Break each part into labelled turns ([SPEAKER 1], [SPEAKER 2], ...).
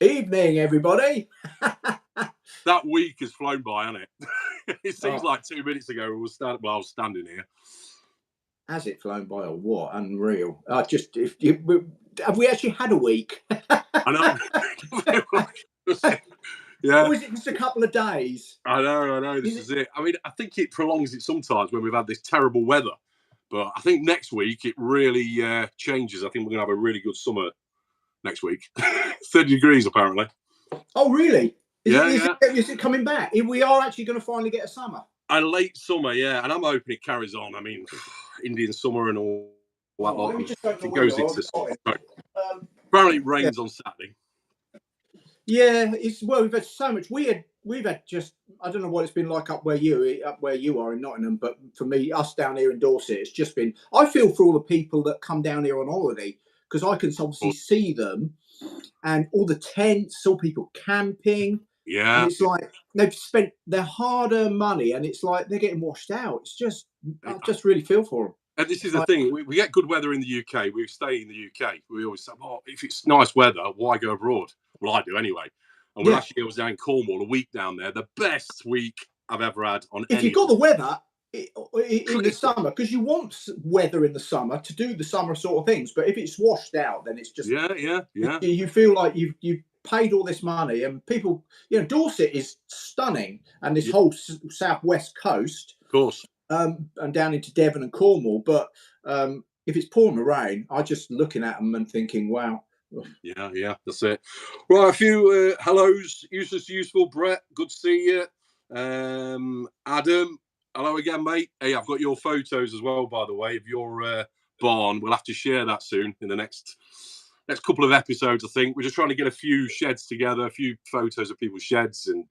[SPEAKER 1] Evening, everybody.
[SPEAKER 2] That week has flown by, hasn't it? It seems
[SPEAKER 1] Oh.
[SPEAKER 2] like 2 minutes ago I was standing here.
[SPEAKER 1] Has it flown by or what? Unreal. Have we actually had a week?
[SPEAKER 2] I know. Yeah.
[SPEAKER 1] Or is it just a couple of days?
[SPEAKER 2] I know. This is it. I mean, I think it prolongs it sometimes when we've had this terrible weather. But I think next week it really changes. I think we're going to have a really good summer next week. 30 degrees, apparently.
[SPEAKER 1] Oh, really?
[SPEAKER 2] Yeah.
[SPEAKER 1] Is it coming back? We are actually going to finally get a summer.
[SPEAKER 2] A late summer, yeah. And I'm hoping it carries on. I mean, Indian summer and all that. It goes into summer. Apparently it rains on Saturday.
[SPEAKER 1] Yeah, we've had so much. We've had just, I don't know what it's been like up where you are in Nottingham, but for me, us down here in Dorset, it's just been. I feel for all the people that come down here on holiday because I can obviously see them, and all the tents, all people camping.
[SPEAKER 2] Yeah,
[SPEAKER 1] and it's like they've spent their hard-earned money, and it's like they're getting washed out. It's just, I just really feel for them.
[SPEAKER 2] And this is the thing: we get good weather in the UK. We stay in the UK. We always say, "Well, if it's nice weather, why go abroad?" Well, I do anyway. And last year I was down in Cornwall, a week down there, the best week I've ever had on.
[SPEAKER 1] If you've got the weather in the summer, because you want weather in the summer to do the summer sort of things, but if it's washed out, then it's just
[SPEAKER 2] yeah.
[SPEAKER 1] You feel like you've paid all this money, and people, Dorset is stunning, and this whole southwest coast,
[SPEAKER 2] of course.
[SPEAKER 1] And down into Devon and Cornwall. But if it's pouring the rain, I'm just looking at them and thinking, wow.
[SPEAKER 2] Yeah, that's it. Right, a few hellos. Useful. Brett, good to see you. Adam, hello again, mate. Hey, I've got your photos as well, by the way, of your barn. We'll have to share that soon in the next couple of episodes, I think. We're just trying to get a few sheds together, a few photos of people's sheds and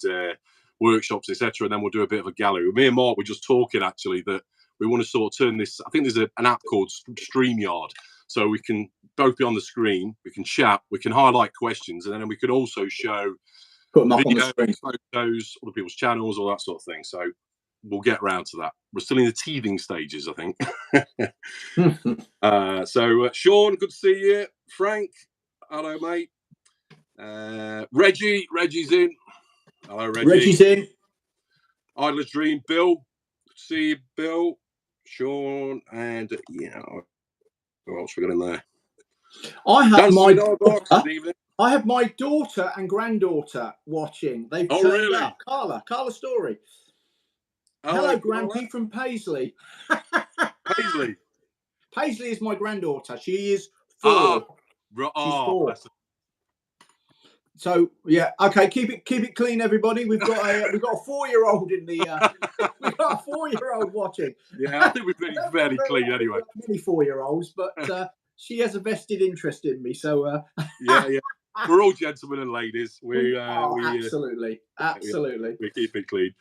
[SPEAKER 2] workshops, etc. And then we'll do a bit of a gallery. Me and Mark were just talking, actually, that we want to sort of turn this. I think there's an app called StreamYard. So we can both be on the screen, we can chat, we can highlight questions, and then we can also show
[SPEAKER 1] put them up on the screen,
[SPEAKER 2] photos, other people's channels, all that sort of thing. So we'll get around to that. We're still in the teething stages, I think. So Sean, good to see you. Frank, hello, mate. Reggie's in. Hello, Reggie.
[SPEAKER 1] Reggie's in.
[SPEAKER 2] Idler's Dream, Bill. Good to see you, Bill. Sean, and who else we got in there?
[SPEAKER 1] I have my daughter and granddaughter watching. They've turned up. Carla Story. Hello, Grampy from Paisley. Paisley is my granddaughter. She is 4. She's 4. So yeah, okay. Keep it clean, everybody. We've got a 4-year-old in the. We've got a 4-year-old watching.
[SPEAKER 2] Yeah, I think we've been very clean anyway.
[SPEAKER 1] Many 4-year-olds, but she has a vested interest in me. So
[SPEAKER 2] yeah. We're all gentlemen and ladies.
[SPEAKER 1] Absolutely.
[SPEAKER 2] We keep it clean.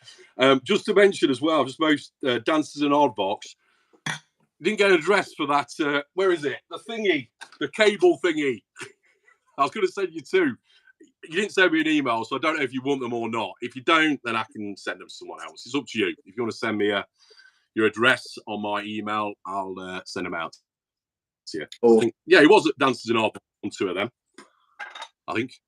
[SPEAKER 2] Just to mention as well, just most Dancers and Oddbox didn't get an address for that. Where is it? The cable thingy. I was going to send you 2. You didn't send me an email, so I don't know if you want them or not. If you don't, then I can send them to someone else. It's up to you. If you want to send me your address on my email, I'll send them out to you.
[SPEAKER 1] Awesome.
[SPEAKER 2] It was at Dancers and Oddbox on 2 of them. I think.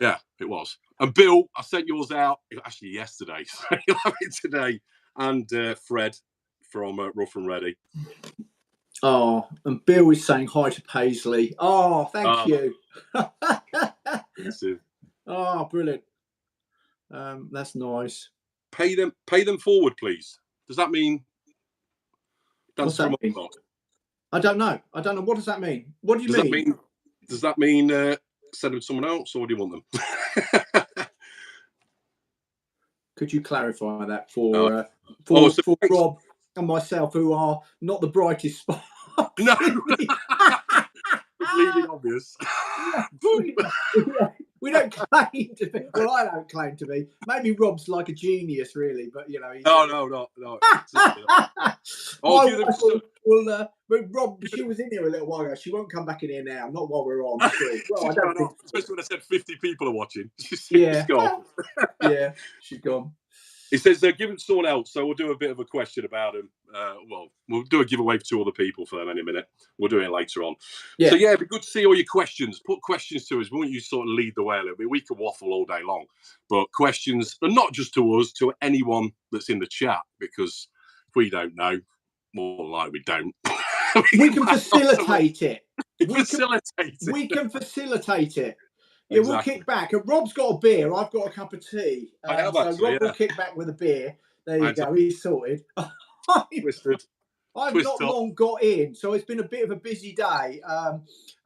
[SPEAKER 2] Yeah, it was. And Bill, I sent yours out actually yesterday, so you'll have it today. And Fred from Rough and Ready.
[SPEAKER 1] Oh, and Bill is saying hi to Paisley. Oh, thank you. Oh, brilliant. That's nice.
[SPEAKER 2] Pay them forward, please. Does that mean?
[SPEAKER 1] What's that mean? I don't know. What does that mean? What do you mean?
[SPEAKER 2] Does that mean send them to someone else, or do you want them?
[SPEAKER 1] Could you clarify that for Rob and myself, who are not the brightest spot?
[SPEAKER 2] No, completely obvious.
[SPEAKER 1] We don't claim to be. Well, I don't claim to be. Maybe Rob's like a genius, really, but
[SPEAKER 2] No.
[SPEAKER 1] Rob, she was in here a little while ago. She won't come back in here now. Not while we're on.
[SPEAKER 2] Especially when I said 50 people are watching.
[SPEAKER 1] She's gone. Yeah, she's gone.
[SPEAKER 2] He says they're giving someone else, so we'll do a bit of a question about him. Well, we'll do a giveaway for 2 other people for them in a minute. We'll do it later on.
[SPEAKER 1] Yeah.
[SPEAKER 2] So, yeah, it'd be good to see all your questions. Put questions to us. We want you to sort of lead the way a little bit. We can waffle all day long, but questions, and not just to us, to anyone that's in the chat, because if we don't know, more than likely we don't.
[SPEAKER 1] We can facilitate it.
[SPEAKER 2] We
[SPEAKER 1] can facilitate it. Yeah, exactly. We'll kick back. Rob's got a beer. I've got a cup of tea.
[SPEAKER 2] I have
[SPEAKER 1] so
[SPEAKER 2] actually,
[SPEAKER 1] Rob will kick back with a beer. There you go. He's sorted. I've not long got in, so it's been a bit of a busy day.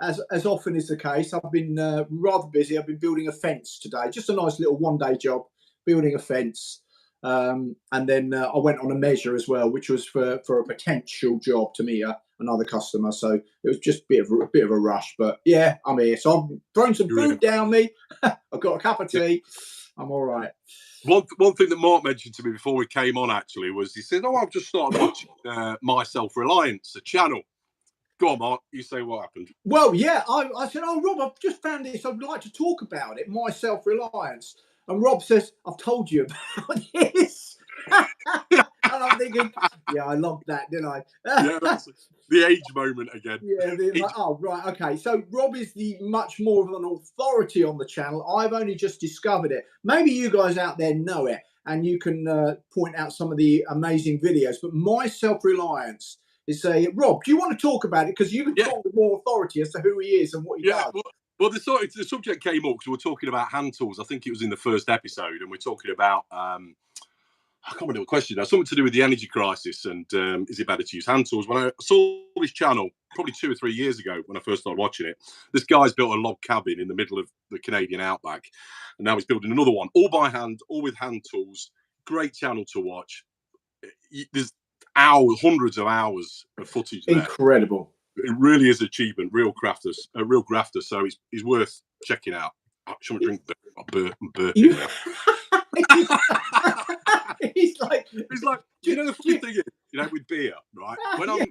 [SPEAKER 1] As often is the case, I've been rather busy. I've been building a fence today. Just a nice little one-day job, building a fence. And then I went on a measure as well, which was for a potential job to meet another customer. So it was just a bit of a rush. But yeah, I'm here. So I've thrown some food down me. I've got a cup of tea. I'm all right.
[SPEAKER 2] One thing that Mark mentioned to me before we came on actually was he said, I've just started watching My Self-Reliance, a channel. Go on, Mark. You say what happened.
[SPEAKER 1] Well, yeah, I said, Rob, I've just found this. I'd like to talk about it, My Self-Reliance. And Rob says, I've told you about this. And I'm thinking, yeah, I logged that, didn't I?
[SPEAKER 2] Yeah, that's the age moment again.
[SPEAKER 1] Yeah, oh, right, okay. So Rob is the much more of an authority on the channel. I've only just discovered it. Maybe you guys out there know it, and you can point out some of the amazing videos. But My Self-Reliance is Rob, do you want to talk about it? Because you can talk with more authority as to who he is and what he does.
[SPEAKER 2] Well, the subject came up because we're talking about hand tools. I think it was in the first episode, and we're talking about I can't remember the question now. Something to do with the energy crisis and is it better to use hand tools? When I saw this channel probably 2 or 3 years ago when I first started watching it, this guy's built a log cabin in the middle of the Canadian outback, and now he's building another one, all by hand, all with hand tools. Great channel to watch. There's hundreds of hours of footage there.
[SPEAKER 1] Incredible.
[SPEAKER 2] It really is achievement, real grafter. So it's worth checking out. Shouldn't drink beer.
[SPEAKER 1] He's like,
[SPEAKER 2] you know, the funny thing is, with beer, right? When I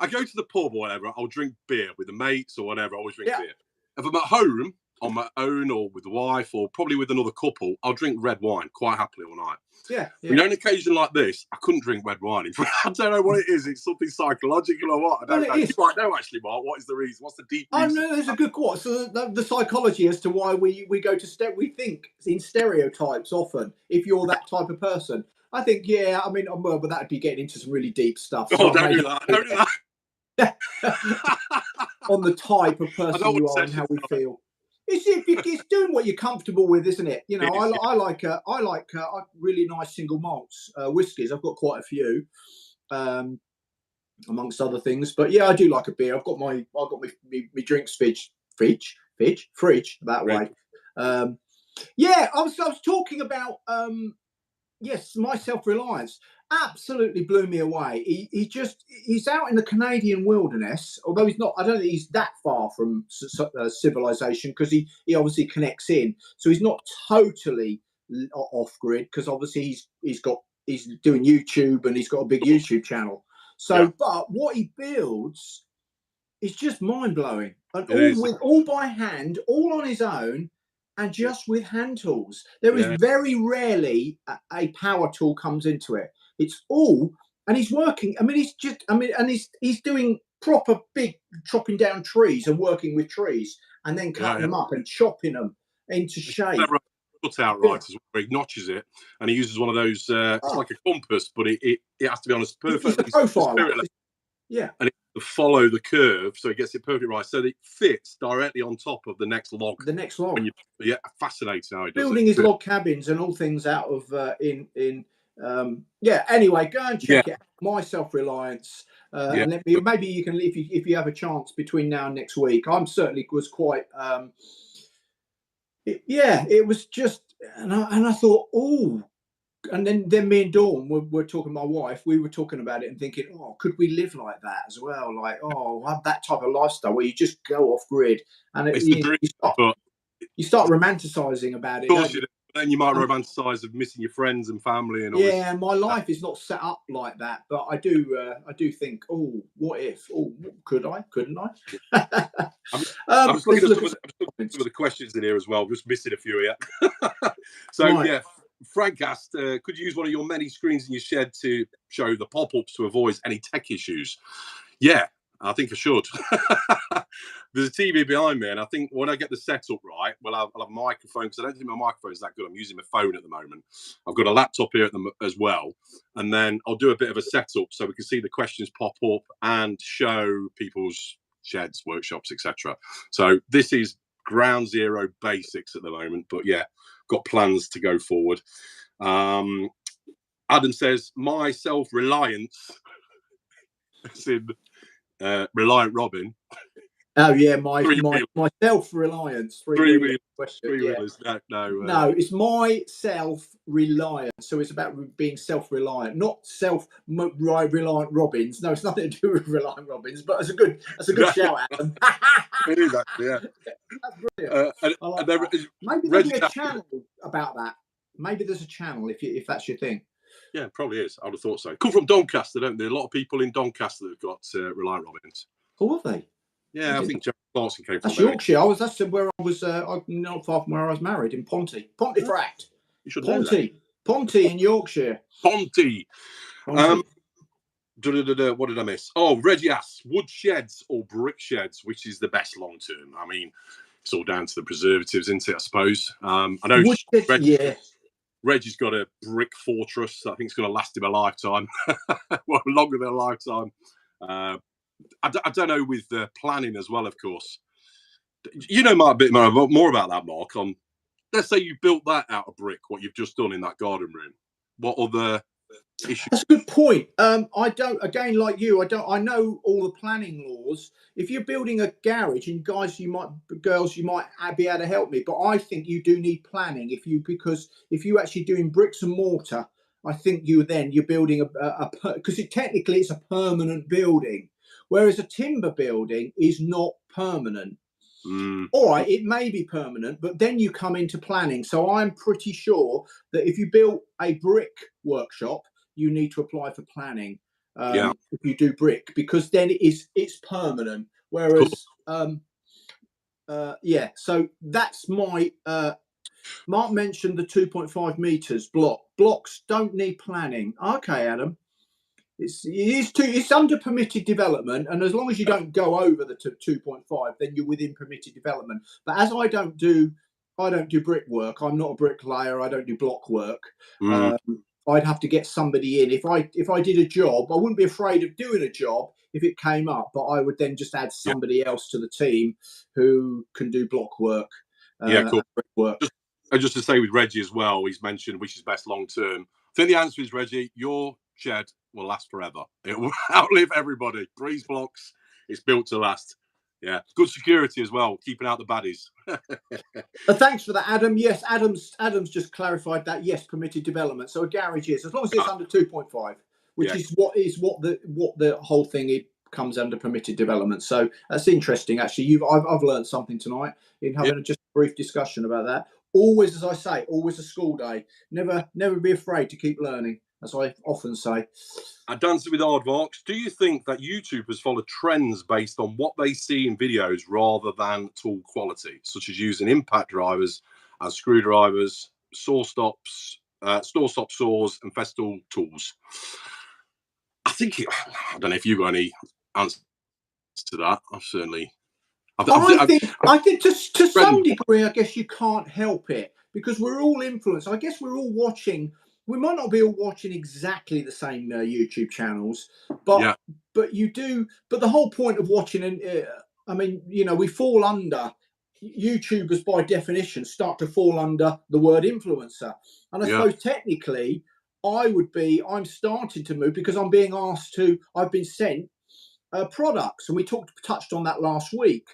[SPEAKER 2] go to the pub or whatever, I'll drink beer with the mates or whatever. I always drink beer. If I'm at home on my own or with the wife or probably with another couple, I'll drink red wine quite happily all night.
[SPEAKER 1] Yeah.
[SPEAKER 2] On an occasion like this, I couldn't drink red wine. I don't know what it is. It's something psychological or what. I don't know. You might know actually, Mark. What is the reason? What's the deep reason?
[SPEAKER 1] I know there's a good quote. So the psychology as to why we go to we think in stereotypes often. If you're that type of person, I think but that'd be getting into some really deep stuff. So
[SPEAKER 2] don't do that. Don't do
[SPEAKER 1] that. On the type of person you are and how we feel. It's doing what you're comfortable with, isn't it? I like really nice single malts whiskies. I've got quite a few, amongst other things. But yeah, I do like a beer. I've got my drinks fridge that way. I was talking about My Self-Reliance. Absolutely blew me away. He's out in the Canadian wilderness, although he's not. I don't think he's that far from civilization because he obviously connects in. So he's not totally off grid because obviously he's doing YouTube and he's got a big YouTube channel. So, but what he builds is just mind blowing, and all by hand, all on his own. And just with hand tools, there is very rarely a power tool comes into it. It's all, and he's working. He's doing proper big chopping down trees and working with trees, and then cutting them up and chopping them into shape.
[SPEAKER 2] Cut out right as well. He notches it, and he uses one of those. It's like a compass, but it has to be on a perfect
[SPEAKER 1] profile.
[SPEAKER 2] And it follow the curve, so it gets it perfectly right, so that it fits directly on top of the next log. Fascinating how he does
[SPEAKER 1] building his log cabins and all things out of anyway, go and check it out. My Self-Reliance. And maybe you can, if you have a chance between now and next week. I'm certainly was quite it was just, and I thought, and then me and Dawn were talking, my wife, we were talking about it and thinking, could we live like that as well? Like, have that type of lifestyle where you just go off grid, and you start romanticizing about it.
[SPEAKER 2] Of course, then you might romanticize of missing your friends and family and all.
[SPEAKER 1] Yeah, my life is not set up like that, but I do think, what if? Could I? Couldn't I?
[SPEAKER 2] I'm looking at some of the questions in here as well. Just missing a few here. So Frank asked, could you use one of your many screens in your shed to show the pop-ups to avoid any tech issues? Yeah, I think I should. There's a TV behind me, and I think when I get the setup right, well, I'll have a microphone, because I don't think my microphone is that good. I'm using my phone at the moment. I've got a laptop here as well, and then I'll do a bit of a setup so we can see the questions pop up and show people's sheds, workshops, etc. So this is ground zero basics at the moment, but yeah, got plans to go forward. Adam says, my self-reliance, as in Reliant Robin.
[SPEAKER 1] Oh yeah, my self-reliance.
[SPEAKER 2] Three-wheelers.
[SPEAKER 1] Question. Yeah.
[SPEAKER 2] No,
[SPEAKER 1] it's my self-reliance. So it's about being self-reliant, not self-reliant Robins. No, it's nothing to do with Reliant Robins. But that's a good shout, Adam.
[SPEAKER 2] It is actually, yeah.
[SPEAKER 1] That's brilliant. That. Maybe there'll be a channel about that. Maybe there's a channel if that's your thing.
[SPEAKER 2] Yeah, probably is. I would have thought so. Come from Doncaster, don't they? A lot of people in Doncaster that have got Reliant Robins.
[SPEAKER 1] Who are they?
[SPEAKER 2] Yeah, I think Jerry Clarkson came from
[SPEAKER 1] That's Yorkshire. That's where I was. Not far from where I was married, in Pontefract.
[SPEAKER 2] You should
[SPEAKER 1] Ponty in Yorkshire.
[SPEAKER 2] Ponty. What did I miss? Oh, Reggie asks, wood sheds or brick sheds, which is the best long term? I mean, it's all down to the preservatives, isn't it? I suppose. I know. Reggie's got a brick fortress. I think it's going to last him a lifetime, well, longer than a lifetime. I don't know with the planning as well, of course. You know a bit more about that, Mark. Let's say you built that out of brick, what you've just done in that garden room. What other issues?
[SPEAKER 1] That's a good point. I don't, again, like you, I know all the planning laws. If you're building a garage, and girls, you might be able to help me, but I think you do need planning because if you're actually doing bricks and mortar, I think you're building because technically it's a permanent building. Whereas a timber building is not permanent. All right, it may be permanent, but then you come into planning. So I'm pretty sure that if you build a brick workshop, you need to apply for planning. If you do brick, because then it's permanent. Whereas, So that's my. Mark mentioned the 2.5 meters blocks don't need planning. Okay, Adam. It's under permitted development, and as long as you don't go over the 2.5, then you're within permitted development. But as I don't do brickwork. I'm not a bricklayer. I don't do block work. I'd have to get somebody in. If I did a job, I wouldn't be afraid of doing a job if it came up, but I would then just add somebody else to the team who can do block work.
[SPEAKER 2] Cool.
[SPEAKER 1] Brickwork.
[SPEAKER 2] Just to say with Reggie as well, he's mentioned which is best long term. I think the answer is, Reggie, your shed will last forever. It will outlive everybody. Breeze blocks. It's built to last. Yeah, good security as well, keeping out the baddies.
[SPEAKER 1] Thanks for that, Adam. Yes, Adam's just clarified that. Yes, permitted development. So a garage is, as long as it's under 2.5, which is what the whole thing comes under permitted development. So that's interesting. Actually, I've learned something tonight in having just a brief discussion about that. Always, as I say, always a school day. Never be afraid to keep learning, as I often say.
[SPEAKER 2] I dance with Aardvarks. Do you think that YouTubers follow trends based on what they see in videos rather than tool quality, such as using impact drivers as screwdrivers, store stop saws, and Festool tools? I don't know if you've got any answers to that.
[SPEAKER 1] I think to some degree, I guess you can't help it because we're all influenced. I guess we're all watching. We might not be all watching exactly the same YouTube channels, but you do. But the whole point of watching, we fall under YouTubers by definition start to fall under the word influencer, and I suppose technically I'm starting to move because I'm being asked to. I've been sent products, and we touched on that last week.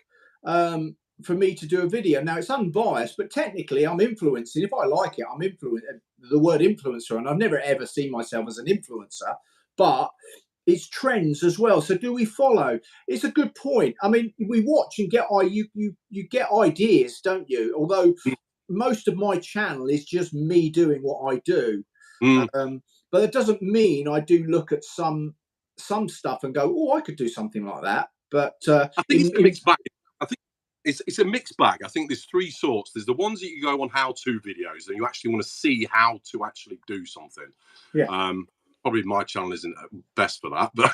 [SPEAKER 1] For me to do a video. Now it's unbiased, but technically I'm influencing. If I like it, I'm influencing the word influencer, and I've never ever seen myself as an influencer, but it's trends as well. So do we follow? It's a good point. I mean, we watch and you get ideas, don't you? Although most of my channel is just me doing what I do. But it doesn't mean I do look at some stuff and go, oh, I could do something like that. But
[SPEAKER 2] I think it's a mixed bag. it's a mixed bag. I think there's three sorts. There's the ones that you go on how-to videos and you actually want to see how to actually do something.
[SPEAKER 1] Yeah.
[SPEAKER 2] Probably my channel isn't best for that, but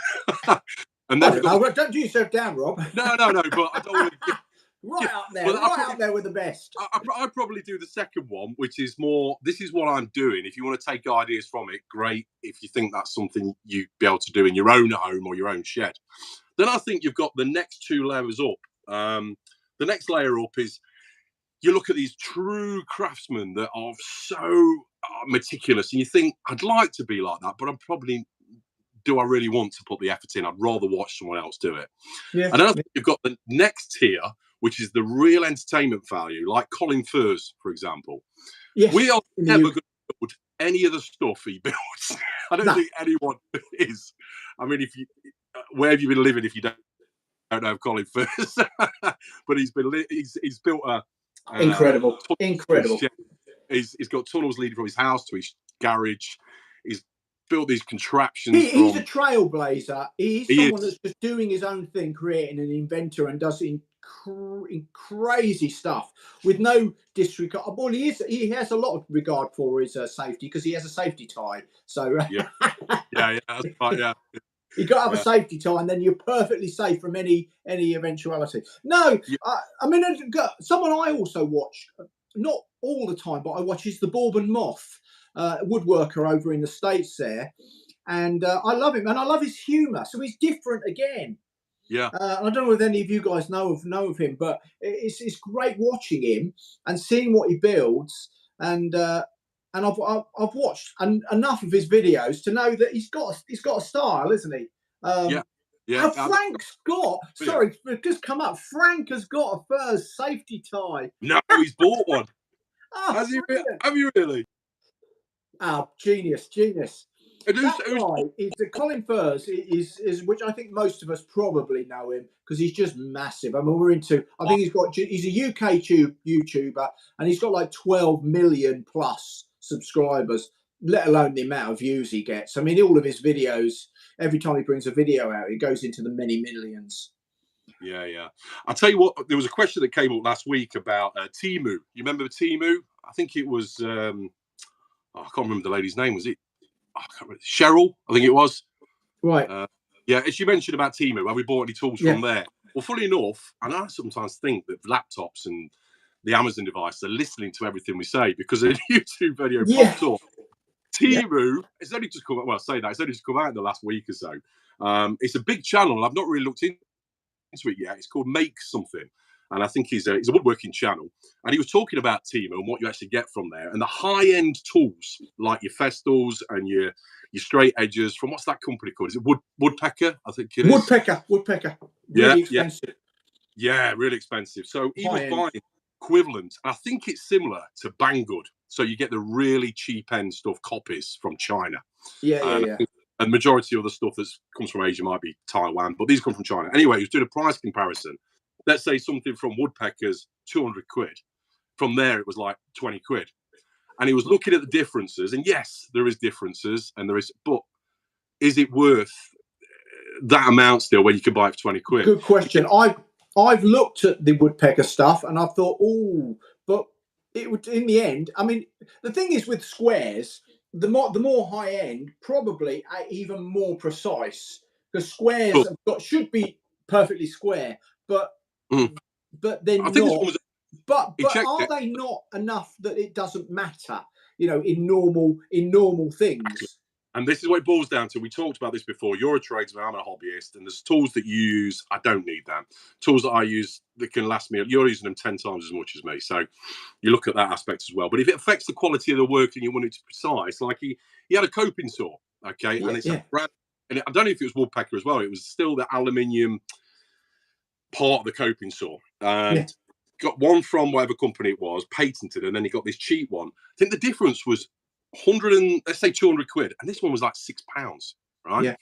[SPEAKER 1] and then don't do yourself down, Rob.
[SPEAKER 2] No, but I don't want to
[SPEAKER 1] right up there, up there with the best.
[SPEAKER 2] I probably do the second one, which is more, this is what I'm doing. If you want to take ideas from it, great. If you think that's something you'd be able to do in your own home or your own shed, then I think you've got the next two layers up. The next layer up is you look at these true craftsmen that are so meticulous, and you think, I'd like to be like that, but I'm probably, do I really want to put the effort in? I'd rather watch someone else do it.
[SPEAKER 1] Yeah.
[SPEAKER 2] And then I think you've got the next tier, which is the real entertainment value, like Colin Furze, for example.
[SPEAKER 1] Yes.
[SPEAKER 2] We are never going to build any of the stuff he builds. I don't think anyone is. I mean, if you, where have you been living if you don't know Colin Furze? But he's built a
[SPEAKER 1] incredible.
[SPEAKER 2] He's got tunnels leading from his house to his garage. He's built these contraptions.
[SPEAKER 1] He's a trailblazer. He's someone that's just doing his own thing, creating an inventor, and does crazy stuff with no disregard. Well, he has a lot of regard for his safety because he has a safety tie. So
[SPEAKER 2] yeah, that's right. Yeah.
[SPEAKER 1] You got to have a safety tie, and then you're perfectly safe from any eventuality. No, I mean, someone I also watch, not all the time, but I watch, is the Bourbon Moth, woodworker over in the States there, and I love him, and I love his humour. So he's different again.
[SPEAKER 2] Yeah.
[SPEAKER 1] I don't know if any of you guys know of him, but it's great watching him and seeing what he builds, and I've watched enough of his videos to know that he's got a style, isn't he?
[SPEAKER 2] Yeah.
[SPEAKER 1] Frank's got, sorry, just come up. Frank has got a Furze safety tie.
[SPEAKER 2] No, he's bought one. Have you really?
[SPEAKER 1] Oh, genius. That guy is Colin Furze, is which I think most of us probably know him because he's just massive. I mean, I think he's a UK YouTuber, and he's got like 12 million plus subscribers, let alone the amount of views he gets. I mean, all of his videos, every time he brings a video out, it goes into the many millions.
[SPEAKER 2] Yeah. I'll tell you what, there was a question that came up last week about Temu. You remember Temu? I think it was, I can't remember the lady's name. Was it Cheryl? I think it was.
[SPEAKER 1] Right.
[SPEAKER 2] Yeah, as you mentioned about Temu, have we bought any tools from there? Well, fully enough, and I sometimes think that laptops and the Amazon device are listening to everything we say, because a YouTube video popped up. Temu, it's only just come out. Well, I say that it's only just come out in the last week or so. It's a big channel. I've not really looked into it yet. It's called Make Something, and I think he's a woodworking channel. And he was talking about Temu and what you actually get from there, and the high-end tools like your Festals and your straight edges from, what's that company called? Is it Woodpecker? I think it is.
[SPEAKER 1] Woodpecker. Really expensive.
[SPEAKER 2] Yeah, really expensive. So he was buying equivalent. I think it's similar to Banggood. So you get the really cheap end stuff, copies from China.
[SPEAKER 1] Yeah.
[SPEAKER 2] And the majority of the stuff that comes from Asia might be Taiwan, but these come from China. Anyway, he was doing a price comparison. Let's say something from Woodpecker's 200 quid. From there, it was like 20 quid. And he was looking at the differences. And yes, there is differences, but is it worth that amount still when you can buy it for 20 quid?
[SPEAKER 1] Good question. I've looked at the Woodpecker stuff and I've thought, but it would, in the end, I mean, the thing is with squares, the more high end, probably even more precise, because squares should be perfectly square, but they're not. But are they not enough that it doesn't matter? In normal things.
[SPEAKER 2] And this is what it boils down to. We talked about this before. You're a tradesman, I'm a hobbyist, and there's tools that you use. I don't need them. Tools that I use that can last me, you're using them 10 times as much as me. So you look at that aspect as well. But if it affects the quality of the work and you want it to be precise, like he had a coping saw, okay? And it's a brand, and I don't know if it was Woodpecker as well. It was still the aluminium part of the coping saw. And got one from whatever company it was, patented, and then he got this cheap one. I think the difference was 200 quid, and this one was like £6, right?
[SPEAKER 1] Yeah.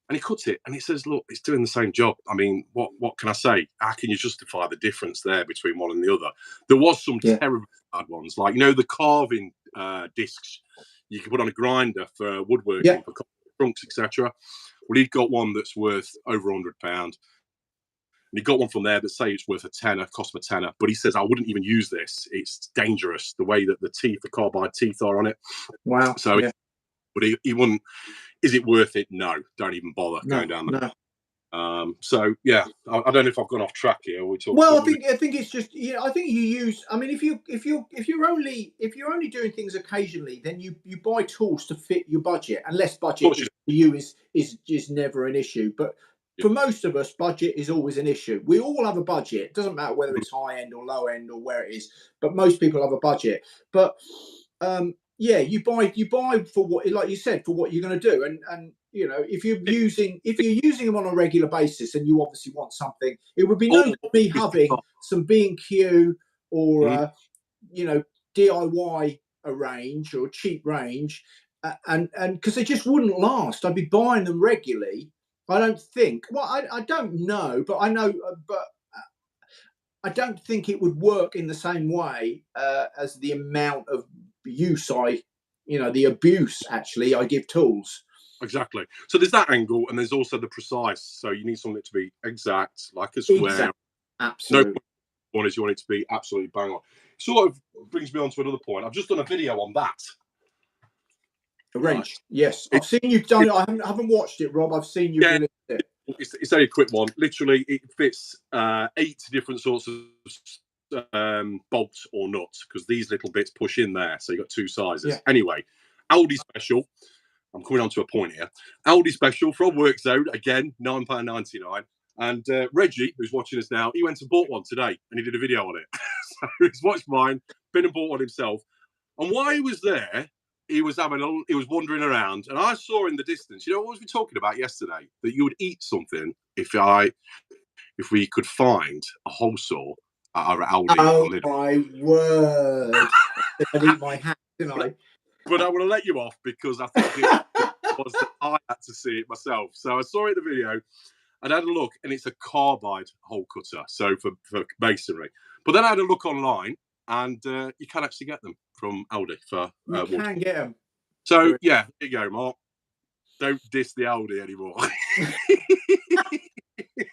[SPEAKER 2] And he cuts it and he says, look, it's doing the same job. I mean, what can I say? How can you justify the difference there between one and the other? There was some terrible bad ones, like the carving discs you can put on a grinder for woodworking, for trunks, etc. Well, he'd got one that's worth over £100. And he got one from there that say it's worth a tenner, cost him a tenner. But he says, I wouldn't even use this. It's dangerous, the way that the carbide teeth are on it.
[SPEAKER 1] Wow.
[SPEAKER 2] So, yeah. But he wouldn't, is it worth it? No, don't even bother going down there. No. So yeah, I don't know if I've gone off track here.
[SPEAKER 1] Well, I think it's just, I think you use. I mean, if you're only doing things occasionally, then you buy tools to fit your budget. Unless budget for you is never an issue, but for most of us, budget is always an issue. We all have a budget. It doesn't matter whether it's high end or low end or where it is, but most people have a budget. But yeah, you buy for what, like you said, for what you're going to do, and if you're using them on a regular basis, and you obviously want something, it would be no good me having some B&Q or DIY a range or a cheap range, and because they just wouldn't last. I'd be buying them regularly. I don't think. Well, I don't know, but I know, but I don't think it would work in the same way as the amount of use the abuse actually I give tools.
[SPEAKER 2] Exactly. So there's that angle, and there's also the precise. So you need something to be exact, like a square.
[SPEAKER 1] Exact. Absolutely.
[SPEAKER 2] No one is you want it to be absolutely bang on. Sort of brings me on to another point. I've just done a video on that.
[SPEAKER 1] A wrench. Right. Yes, I've seen you've done it. I haven't watched it, Rob. I've seen you release it.
[SPEAKER 2] It's only a quick one. Literally, it fits 8 different sorts of bolts or nuts, because these little bits push in there. So you've got 2 sizes. Yeah. Anyway, Aldi Special. I'm coming on to a point here. Aldi Special from WorkZone, again, £9.99. And Reggie, who's watching us now, he went and bought one today, and he did a video on it. So he's watched mine, been and bought one himself. And while he was there, he was wandering around, and I saw in the distance, what was we talking about yesterday? That you would eat something if we could find a hole saw at our Aldi.
[SPEAKER 1] Oh my word! I'd eat my hat, didn't I?
[SPEAKER 2] But I want to let you off, because I think it was that I had to see it myself. So I saw it in the video and I had a look, and it's a carbide hole cutter, so for masonry. But then I had a look online, and you can actually get them from Aldi for
[SPEAKER 1] you can get them.
[SPEAKER 2] So yeah, here you go, Mark. Don't diss the Aldi anymore.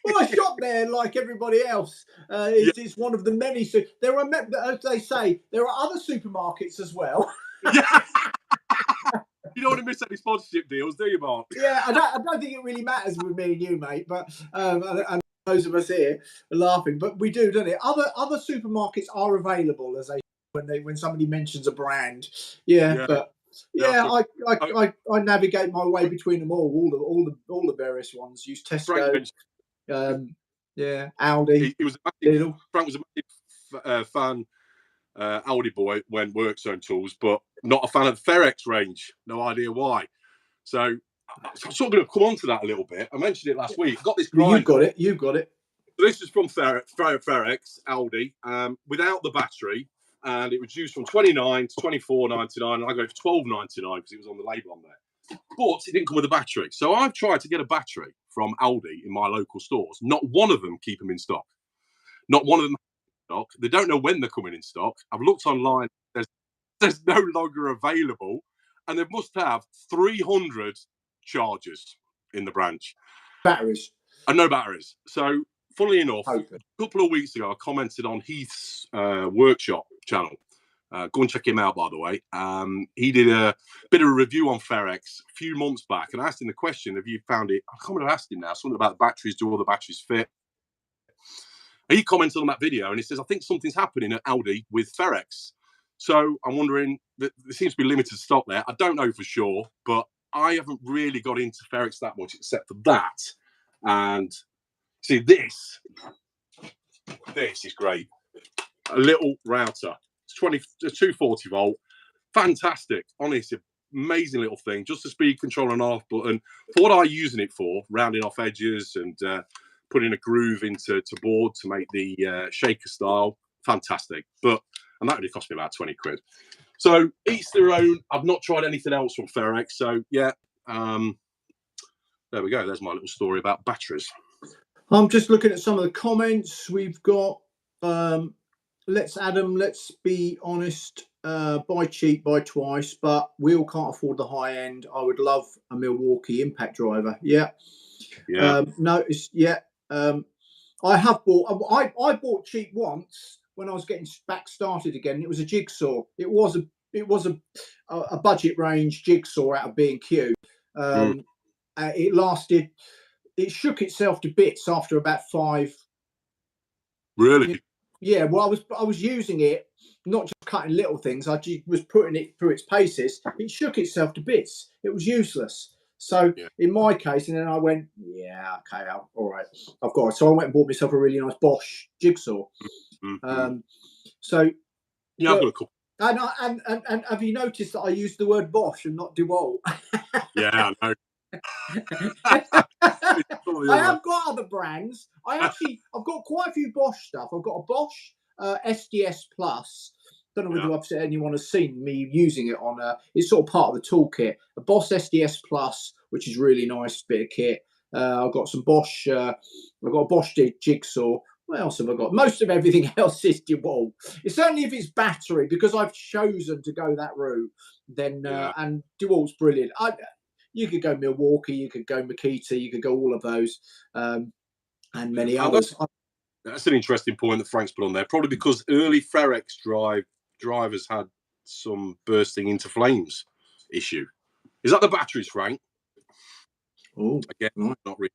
[SPEAKER 1] Well, I shop there like everybody else. It's one of the many. There are, as they say, there are other supermarkets as well.
[SPEAKER 2] Yeah. You don't want to miss any sponsorship deals, do you, Mark?
[SPEAKER 1] Yeah, I don't think it really matters with me and you, mate. But and those of us here are laughing, but we do, don't it? Other supermarkets are available, as they when somebody mentions a brand. Yeah. But yeah, I navigate my way between them all the various ones. Use Tesco. Aldi.
[SPEAKER 2] Frank was a massive fan. Aldi boy when WorkZone tools, but not a fan of the Ferex range. No idea why. So I'm sort of going to come on to that a little bit. I mentioned it last week. Got this grinder.
[SPEAKER 1] You've got it.
[SPEAKER 2] So this is from Ferex Aldi, without the battery, and it reduced from $29 to $24.99, and I got it for $12.99 because it was on the label on there. But it didn't come with a battery. So I've tried to get a battery from Aldi in my local stores. Not one of them keep them in stock. Not one of them. Stock. They don't know when they're coming in stock. I've looked online. There's no longer available, and they must have 300 chargers in the branch.
[SPEAKER 1] Batteries.
[SPEAKER 2] And no batteries. So, funnily enough, a couple of weeks ago, I commented on Heath's workshop channel. Go and check him out, by the way. He did a bit of a review on Ferex a few months back, and I asked him the question, have you found it? I can't remember, I asked him now, something about the batteries. Do all the batteries fit? He commented on that video, and he says, I think something's happening at Aldi with Ferex. So I'm wondering, there seems to be limited stock there. I don't know for sure, but I haven't really got into Ferex that much except for that. And see, this is great. A little router. It's 240 volt. Fantastic. Honestly, amazing little thing. Just a speed control and off button. For what I'm using it for, rounding off edges and putting a groove into board to make the shaker style. Fantastic. And that only cost me about 20 quid. So each their own. I've not tried anything else from Ferex. So yeah, there we go. There's my little story about batteries.
[SPEAKER 1] I'm just looking at some of the comments we've got. Let's be honest, buy cheap, buy twice, but we all can't afford the high end. I would love a Milwaukee impact driver. Yeah. I have bought. I bought cheap once when I was getting back started again. It was a jigsaw. It was a budget range jigsaw out of B&Q.
[SPEAKER 2] Mm.
[SPEAKER 1] It lasted. It shook itself to bits after about 5.
[SPEAKER 2] Really?
[SPEAKER 1] Yeah. Well, I was using it, not just cutting little things. I was putting it through its paces. It shook itself to bits. It was useless. So
[SPEAKER 2] Yeah.
[SPEAKER 1] in my case, and then I went, yeah, okay, all right, I've got it. So I went and bought myself a really nice Bosch jigsaw.
[SPEAKER 2] Mm-hmm.
[SPEAKER 1] So,
[SPEAKER 2] Yeah, I've got
[SPEAKER 1] but
[SPEAKER 2] a couple.
[SPEAKER 1] and have you noticed that I used the word Bosch and not DeWalt?
[SPEAKER 2] Yeah, I know. It's all the
[SPEAKER 1] I
[SPEAKER 2] other.
[SPEAKER 1] have got other brands. I've got quite a few Bosch stuff. I've got a Bosch SDS Plus. Don't know whether anyone has seen me using it on. It's sort of part of the toolkit. A Bosch SDS Plus, which is really nice bit of kit. I've got some Bosch. I've got a Bosch jigsaw. What else have I got? Most of everything else is DeWalt. It's only if it's battery, because I've chosen to go that route. Then and DeWalt's brilliant. You could go Milwaukee, you could go Makita, you could go all of those, and many others.
[SPEAKER 2] That's an interesting point that Frank's put on there. Probably because early Ferex drivers had some bursting into flames issue. Is that the batteries, Frank?
[SPEAKER 1] Oh,
[SPEAKER 2] again,
[SPEAKER 1] right.
[SPEAKER 2] not really.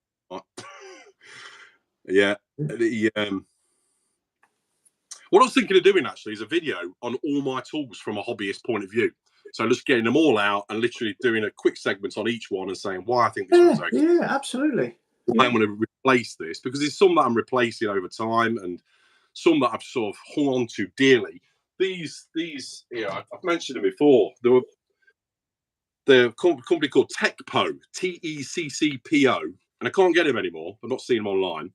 [SPEAKER 2] Yeah. What I was thinking of doing actually is a video on all my tools from a hobbyist point of view. So just getting them all out and literally doing a quick segment on each one and saying why I think this one's okay.
[SPEAKER 1] Yeah, absolutely.
[SPEAKER 2] Why I'm going to replace this, because there's some that I'm replacing over time and some that I've sort of hung on to dearly. These, I've mentioned them before. There were the company called TechPo, TECCPO, and I can't get them anymore. I'm not seeing them online.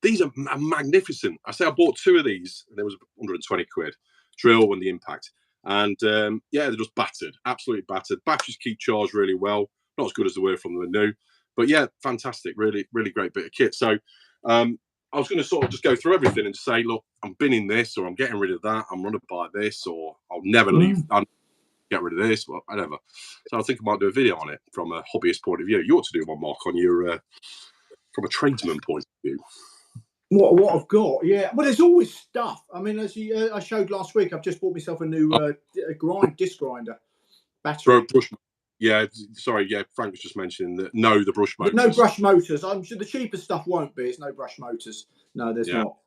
[SPEAKER 2] These are magnificent. I say I bought 2 of these, and there was 120 quid. Drill and the impact. And they're just battered, absolutely battered. Batteries keep charged really well. Not as good as they were from the new, but yeah, fantastic. Really, really great bit of kit. So I was going to sort of just go through everything and say, look, I'm binning this, or I'm getting rid of that. I'm going to buy this, or I'll never leave. I'll get rid of this, well, whatever. So I think I might do a video on it from a hobbyist point of view. You ought to do one, Mark, on your from a tradesman point of view.
[SPEAKER 1] What I've got, yeah. Well, there's always stuff. I mean, as I showed last week, I've just bought myself a new disc grinder battery.
[SPEAKER 2] Yeah, sorry. Yeah, Frank was just mentioning that. No, the brush motors.
[SPEAKER 1] No brush motors. I'm sure the cheapest stuff won't be. It's no brush motors. No, there's not.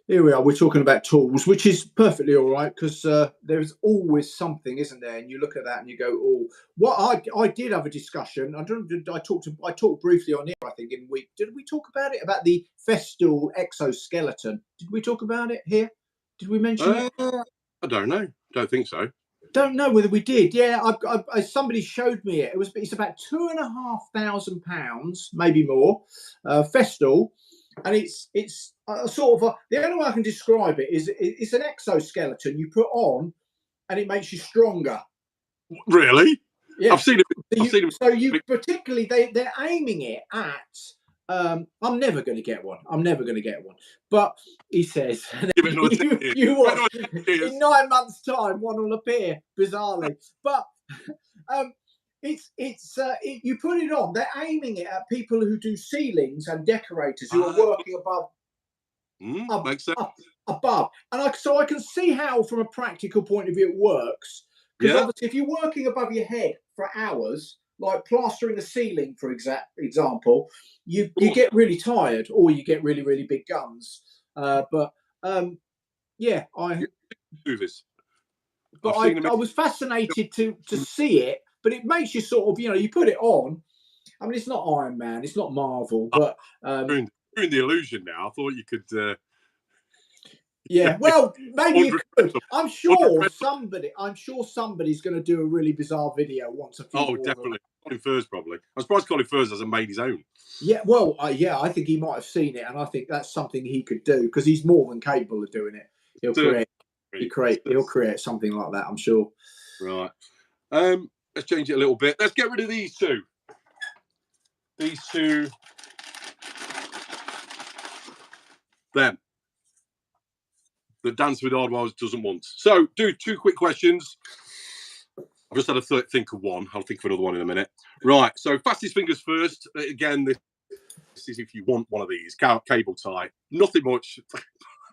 [SPEAKER 1] Here we are. We're talking about tools, which is perfectly all right, because there's always something, isn't there? And you look at that and you go, "Oh, what I did have a discussion. I talked briefly on here. I think in week. Did we talk about it, about the Festool exoskeleton? Did we talk about it here? Did we mention it?
[SPEAKER 2] I don't know. Don't think so.
[SPEAKER 1] Don't know whether we did. Yeah, somebody showed me it. It's about £2,500, maybe more. Festool. And it's sort of the only way I can describe it is it's an exoskeleton you put on, and it makes you stronger.
[SPEAKER 2] Really?
[SPEAKER 1] Yeah,
[SPEAKER 2] I've seen it.
[SPEAKER 1] So you particularly they're aiming it at. I'm never going to get one. But he says, you watch, in 9 months' time, one will appear bizarrely. But you put it on. They're aiming it at people who do ceilings and decorators who are working above. And so I can see how, from a practical point of view, it works. Because obviously, if you're working above your head for hours, like plastering a ceiling, for example, you get really tired, or you get really, really big guns. I was fascinated to see it, but it makes you sort of, you put it on. I mean, it's not Iron Man, it's not Marvel, but
[SPEAKER 2] ruined the illusion now. I thought you could.
[SPEAKER 1] Yeah, well, maybe you could. I'm sure somebody's going to do a really bizarre video once a few.
[SPEAKER 2] Oh, definitely. Colin Furze probably. I'm surprised Colin Furze hasn't made his own.
[SPEAKER 1] Yeah, well, I think he might have seen it, and I think that's something he could do, because he's more than capable of doing it. He'll create something like that, I'm sure.
[SPEAKER 2] Right. Let's change it a little bit. Let's get rid of these two. These two. Them. The Dance with Hardwires doesn't want. So, do 2 quick questions. I've just had a think of one. I'll think of another one in a minute. Right. So, fastest fingers first. Again, is if you want one of these, cable tie. Nothing much.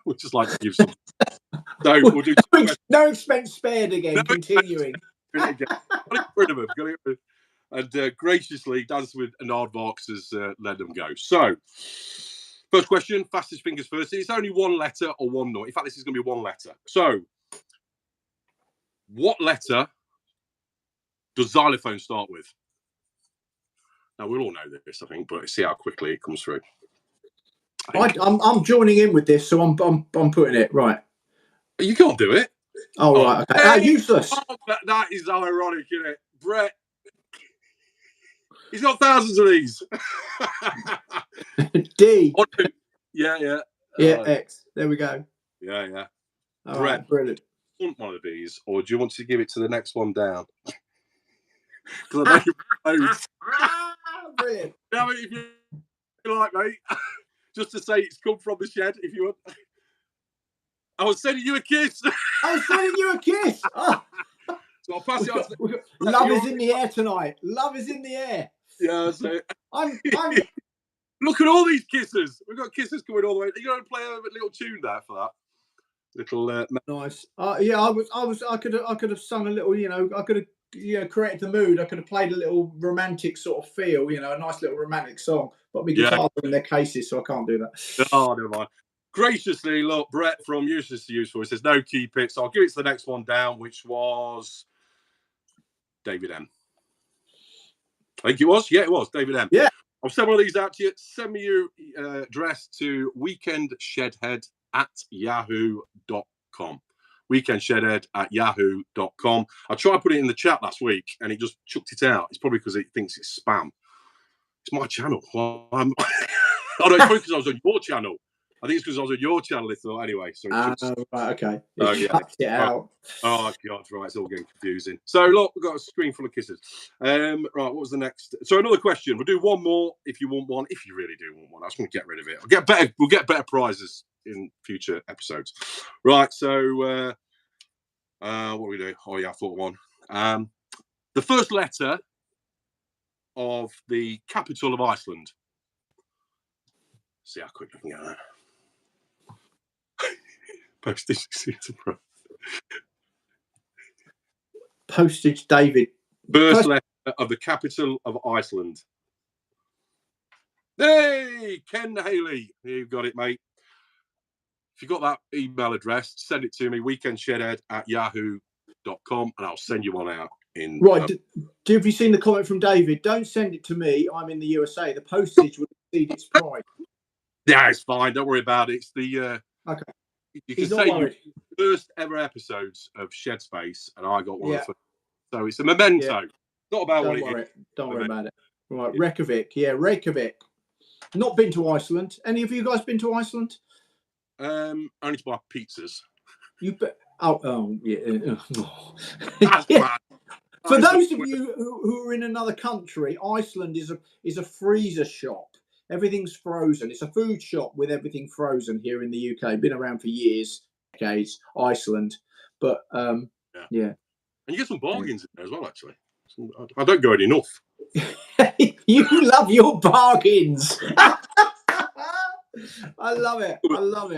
[SPEAKER 2] We'd just like to give some. So we'll do
[SPEAKER 1] no expense spared again. Continuing.
[SPEAKER 2] Got to get rid of them. And graciously, Dance with an Aardvarks has let them go. So, first question, fastest fingers first. It's only one letter or one note. In fact, this is going to be one letter. So, what letter does xylophone start with? Now, we'll all know this, I think, but see how quickly it comes through.
[SPEAKER 1] I'm joining in with this, so I'm putting it right.
[SPEAKER 2] You can't do it.
[SPEAKER 1] Oh, right. Okay. Useless.
[SPEAKER 2] Oh, that is ironic, isn't it? Brett. He's got thousands of these.
[SPEAKER 1] D.
[SPEAKER 2] Yeah.
[SPEAKER 1] X. There we go.
[SPEAKER 2] Yeah.
[SPEAKER 1] All
[SPEAKER 2] Brett,
[SPEAKER 1] right, brilliant.
[SPEAKER 2] Do you want one of these, or do you want to give it to the next one down? Because I know you
[SPEAKER 1] brilliant.
[SPEAKER 2] Yeah, if you like, mate, just to say it's come from the shed. If you want, I was sending you a kiss.
[SPEAKER 1] I was sending you a kiss. Oh.
[SPEAKER 2] So I'll pass it on.
[SPEAKER 1] Love is in the air tonight. Love is in the air.
[SPEAKER 2] Yeah, so
[SPEAKER 1] I'm
[SPEAKER 2] look at all these kisses. We've got kisses coming all the way. You going to play a little tune there for that? Little
[SPEAKER 1] nice. Yeah, I could have sung a little. I could have created the mood. I could have played a little romantic sort of feel. A nice little romantic song. But my guitars are in their cases, so I can't do that.
[SPEAKER 2] Oh, never mind. Graciously, look, Brett from Useless to Useful. He says no, keep it. So I'll give it to the next one down, which was David M. I think it was. Yeah, it was David M.
[SPEAKER 1] Yeah.
[SPEAKER 2] I'll send one of these out to you. Send me your address to weekendshedhead@yahoo.com. Weekendshedhead@yahoo.com. I tried putting it in the chat last week and it just chucked it out. It's probably because it thinks it's spam. It's my channel. Well, oh, no, it's probably because I was on your channel. I think it's because I was on your channel. So anyway, so
[SPEAKER 1] right, okay.
[SPEAKER 2] It out. Oh God, right, it's all getting confusing. So look, we've got a screen full of kisses. Right, what was the next? So another question. We'll do one more if you want one. If you really do want one, I just want to get rid of it. We'll get better prizes in future episodes. Right. So what do we do? Oh yeah, I thought one. The first letter of the capital of Iceland. See how quick I can get that. Postage.
[SPEAKER 1] Postage, David.
[SPEAKER 2] First letter of the capital of Iceland. Hey, Ken Haley. You've got it, mate. If you've got that email address, send it to me, weekendshedhead@yahoo.com, and I'll send you one out.
[SPEAKER 1] Right. Have you seen the comment from David? Don't send it to me. I'm in the USA. The postage will exceed its price.
[SPEAKER 2] Yeah, it's fine. Don't worry about it. It's the...
[SPEAKER 1] okay.
[SPEAKER 2] You can say your first ever episodes of Shed Space, and I got one of them. So it's a memento.
[SPEAKER 1] Yeah.
[SPEAKER 2] Not about what it is.
[SPEAKER 1] Don't worry about it. Right, Reykjavik. Yeah, Reykjavik. Not been to Iceland. Any of you guys been to Iceland?
[SPEAKER 2] Only to buy pizzas.
[SPEAKER 1] You bet. Oh, yeah.
[SPEAKER 2] That's bad.
[SPEAKER 1] For those of you who are in another country, Iceland is a freezer shop. Everything's frozen. It's a food shop with everything frozen here in the UK. Been around for years, decades. Iceland, but yeah.
[SPEAKER 2] And you get some bargains in there as well, actually. I don't go in enough.
[SPEAKER 1] You love your bargains. I love it.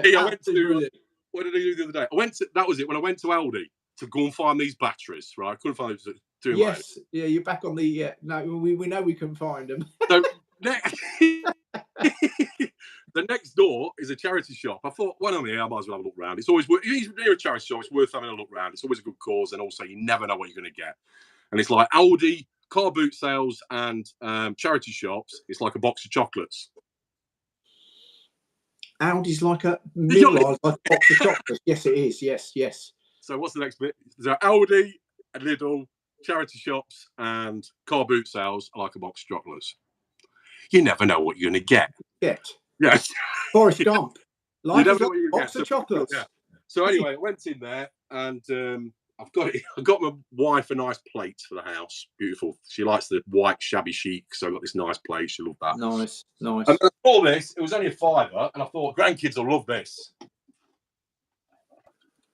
[SPEAKER 2] Hey, I went to, what did I do the other day? That was it, when I went to Aldi to go and find these batteries, right? I couldn't find them.
[SPEAKER 1] Yes, yeah, you're back on the, no, we know we can find them.
[SPEAKER 2] So, the next door is a charity shop. I thought, when I'm here, I might as well have a look around. It's always, near a charity shop, it's worth having a look around. It's always a good cause, and also you never know what you're going to get. And it's like Aldi, car boot sales, and charity shops. It's like a box of chocolates.
[SPEAKER 1] Aldi's like a box of chocolates. Yes, it is. Yes.
[SPEAKER 2] So what's the next bit? So Aldi, Lidl, charity shops, and car boot sales are like a box of chocolates. You never know what you're going to get. Yes.
[SPEAKER 1] Forrest Gump.
[SPEAKER 2] You never know what you're going
[SPEAKER 1] to get. Box of chocolates.
[SPEAKER 2] Yeah. So anyway, I went in there and I've got it. I got my wife a nice plate for the house. Beautiful. She likes the white shabby chic, so I got this nice plate. She loved that.
[SPEAKER 1] Nice.
[SPEAKER 2] And I saw this. It was only a £5, and I thought grandkids will love this.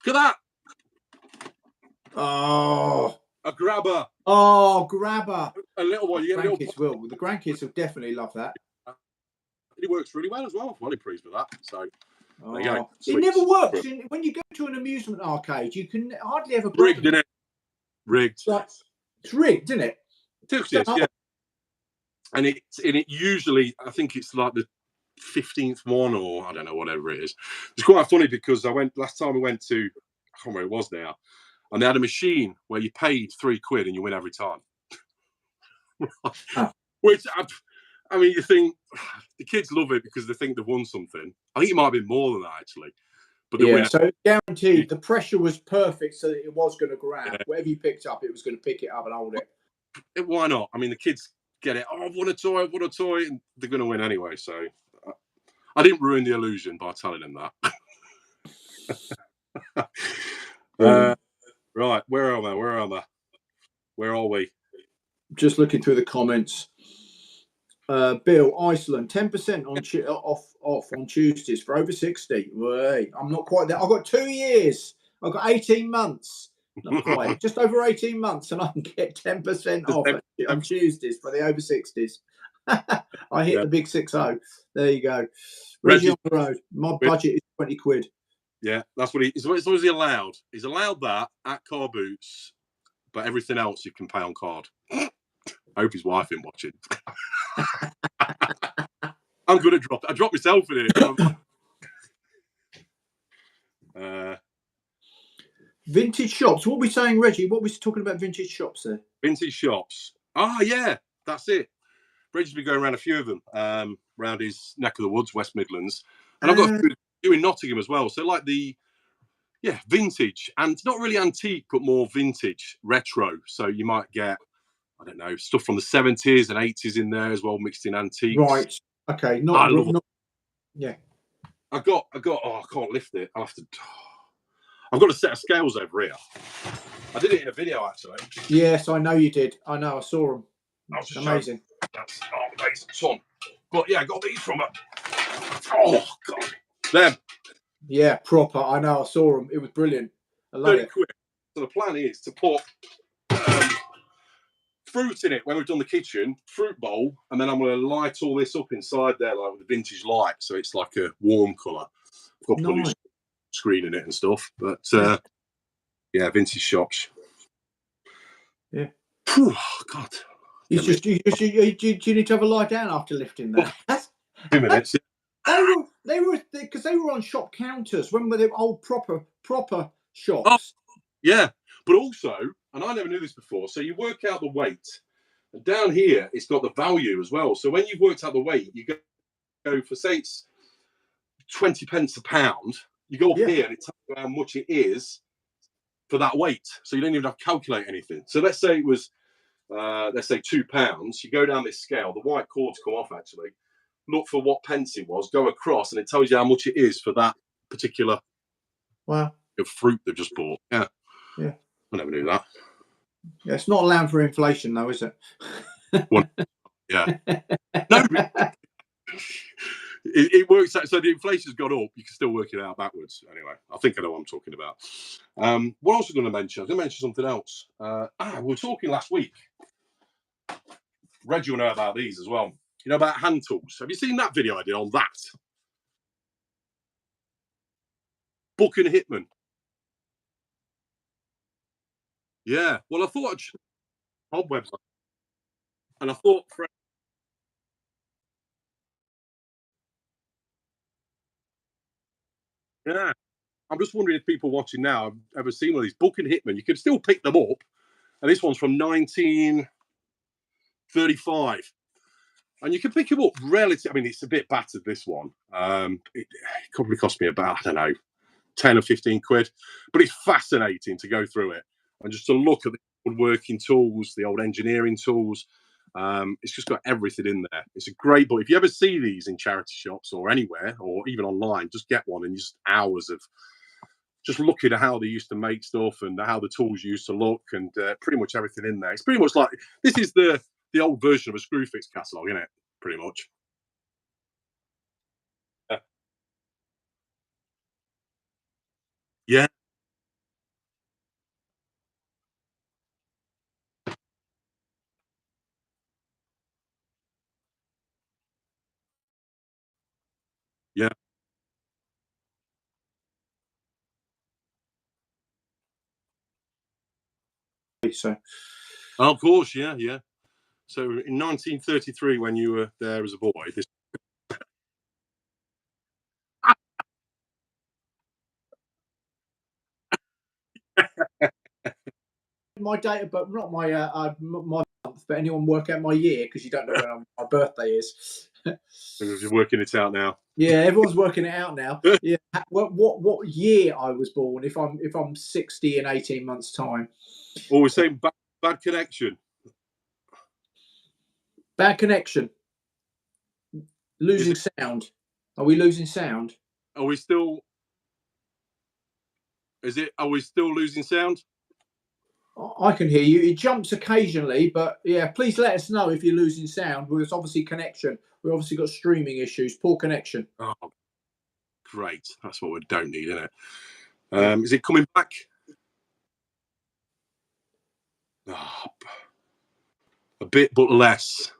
[SPEAKER 2] Look at that.
[SPEAKER 1] Oh.
[SPEAKER 2] A grabber.
[SPEAKER 1] Oh, grabber.
[SPEAKER 2] A little one. You get
[SPEAKER 1] grandkids will. The grandkids will definitely love that.
[SPEAKER 2] It works really well as well. I'm well pleased with that. So there you go.
[SPEAKER 1] It never works. When you go to an amusement arcade, you can hardly ever play.
[SPEAKER 2] Rigged, isn't it? Rigged.
[SPEAKER 1] Like, it's rigged, isn't it?
[SPEAKER 2] Yeah. And it usually, I think it's like the 15th one, or I don't know, whatever it is. It's quite funny because last time I went to, I can't remember where it was now, and they had a machine where you paid £3 and you win every time. Which, I mean, you think the kids love it because they think they've won something. I think it might have been more than that, actually. But
[SPEAKER 1] yeah, so guaranteed the pressure was perfect, so that it was going to grab.
[SPEAKER 2] Yeah.
[SPEAKER 1] Whatever you picked up, it was going to pick it up and hold it.
[SPEAKER 2] Why not? I mean, the kids get it. Oh, what a toy, what a toy. And they're going to win anyway. So I didn't ruin the illusion by telling them that. Right, where am I? Where are we?
[SPEAKER 1] Just looking through the comments. Bill, Iceland, 10% off on Tuesdays for over 60. Wait, I'm not quite there. I've got 2 years. I've got 18 months. Not quite. Just over 18 months, and I can get 10% off on Tuesdays for the over 60s. I hit the big 6-0. There you go. Reggie on the road. My budget is 20 quid.
[SPEAKER 2] Yeah, that's what as long as he's allowed. He's allowed that at car boots, but everything else you can pay on card. I hope his wife isn't watching. I'm gonna drop it. I dropped myself in it.
[SPEAKER 1] Vintage shops. What are we saying, Reggie? What are we talking about vintage shops there?
[SPEAKER 2] Vintage shops. Yeah, that's it. Reggie's been going around a few of them, around his neck of the woods, West Midlands. And I've got a few in Nottingham as well. So like vintage, and not really antique, but more vintage, retro. So you might get, I don't know, stuff from the 70s and 80s in there as well, mixed in antiques.
[SPEAKER 1] Right. Okay. Yeah.
[SPEAKER 2] I got. I can't lift it. I've got a set of scales over here. I did it in a video actually.
[SPEAKER 1] Yes, I know you did. I know. I saw them. Amazing.
[SPEAKER 2] That's amazing. But yeah, I got these from her. Oh god, them.
[SPEAKER 1] Yeah, proper. I know. I saw them. It was brilliant. I love it.
[SPEAKER 2] Quick. So the plan is to put fruit in it when we've done the kitchen, fruit bowl, and then I'm going to light all this up inside there like with a vintage light, so it's like a warm colour. I've got to put a new screen in it and stuff, but yeah, vintage shops.
[SPEAKER 1] Yeah.
[SPEAKER 2] Oh God.
[SPEAKER 1] Do you need to have a lie down after lifting that?
[SPEAKER 2] 2 minutes.
[SPEAKER 1] They were because they were on shop counters when they were old proper shops.
[SPEAKER 2] Oh, yeah, but also, and I never knew this before. So you work out the weight, and down here it's got the value as well. So when you've worked out the weight, you go for, say it's 20 pence a pound. You go up here and it tells you how much it is for that weight. So you don't even have to calculate anything. So let's say it was, let's say £2. You go down this scale, the white cords come off actually. Look for what pence it was, go across, and it tells you how much it is for that particular fruit they've just bought. Yeah. I never knew that.
[SPEAKER 1] Yeah, it's not allowed for inflation though, is it?
[SPEAKER 2] Well, yeah. No. It works out. So the inflation's gone up. You can still work it out backwards. Anyway, I think I know what I'm talking about. What else was I going to mention? I was going to mention something else. We were talking last week. Reggie will know about these as well. You know about hand tools. Have you seen that video I did on that? Book and Hitman. Yeah. Well, I thought I'd cobwebs, and I thought. Yeah. I'm just wondering if people watching now have ever seen one of these. Book and Hitman. You can still pick them up, and this one's from 1935. And you can pick them up relatively. I mean, it's a bit battered, this one. It probably cost me about, I don't know, 10 or 15 quid. But it's fascinating to go through it and just to look at the old working tools, the old engineering tools. It's just got everything in there. It's a great book. If you ever see these in charity shops or anywhere, or even online, just get one and just hours of just looking at how they used to make stuff and how the tools used to look, and pretty much everything in there. It's pretty much like, this is the old version of a Screwfix catalogue, isn't it? Pretty much. Yeah.
[SPEAKER 1] So,
[SPEAKER 2] Oh, of course, yeah. So in 1933, when you were there as a boy, this.
[SPEAKER 1] my date of birth, not my my month, but anyone work out my year, because you don't know when my birthday is.
[SPEAKER 2] You're working it out now.
[SPEAKER 1] Yeah, everyone's working it out now. Yeah, what year I was born? If I'm 60 in 18 months' time.
[SPEAKER 2] Oh, we're saying bad connection.
[SPEAKER 1] Bad connection. Losing sound. Are we losing sound?
[SPEAKER 2] Are we still? Are we still losing sound?
[SPEAKER 1] I can hear you. It jumps occasionally, but yeah, please let us know if you're losing sound. Well, it's obviously connection. We've obviously got streaming issues, poor connection.
[SPEAKER 2] Oh, great. That's what we don't need, isn't it? Is it coming back? Oh, a bit, but less.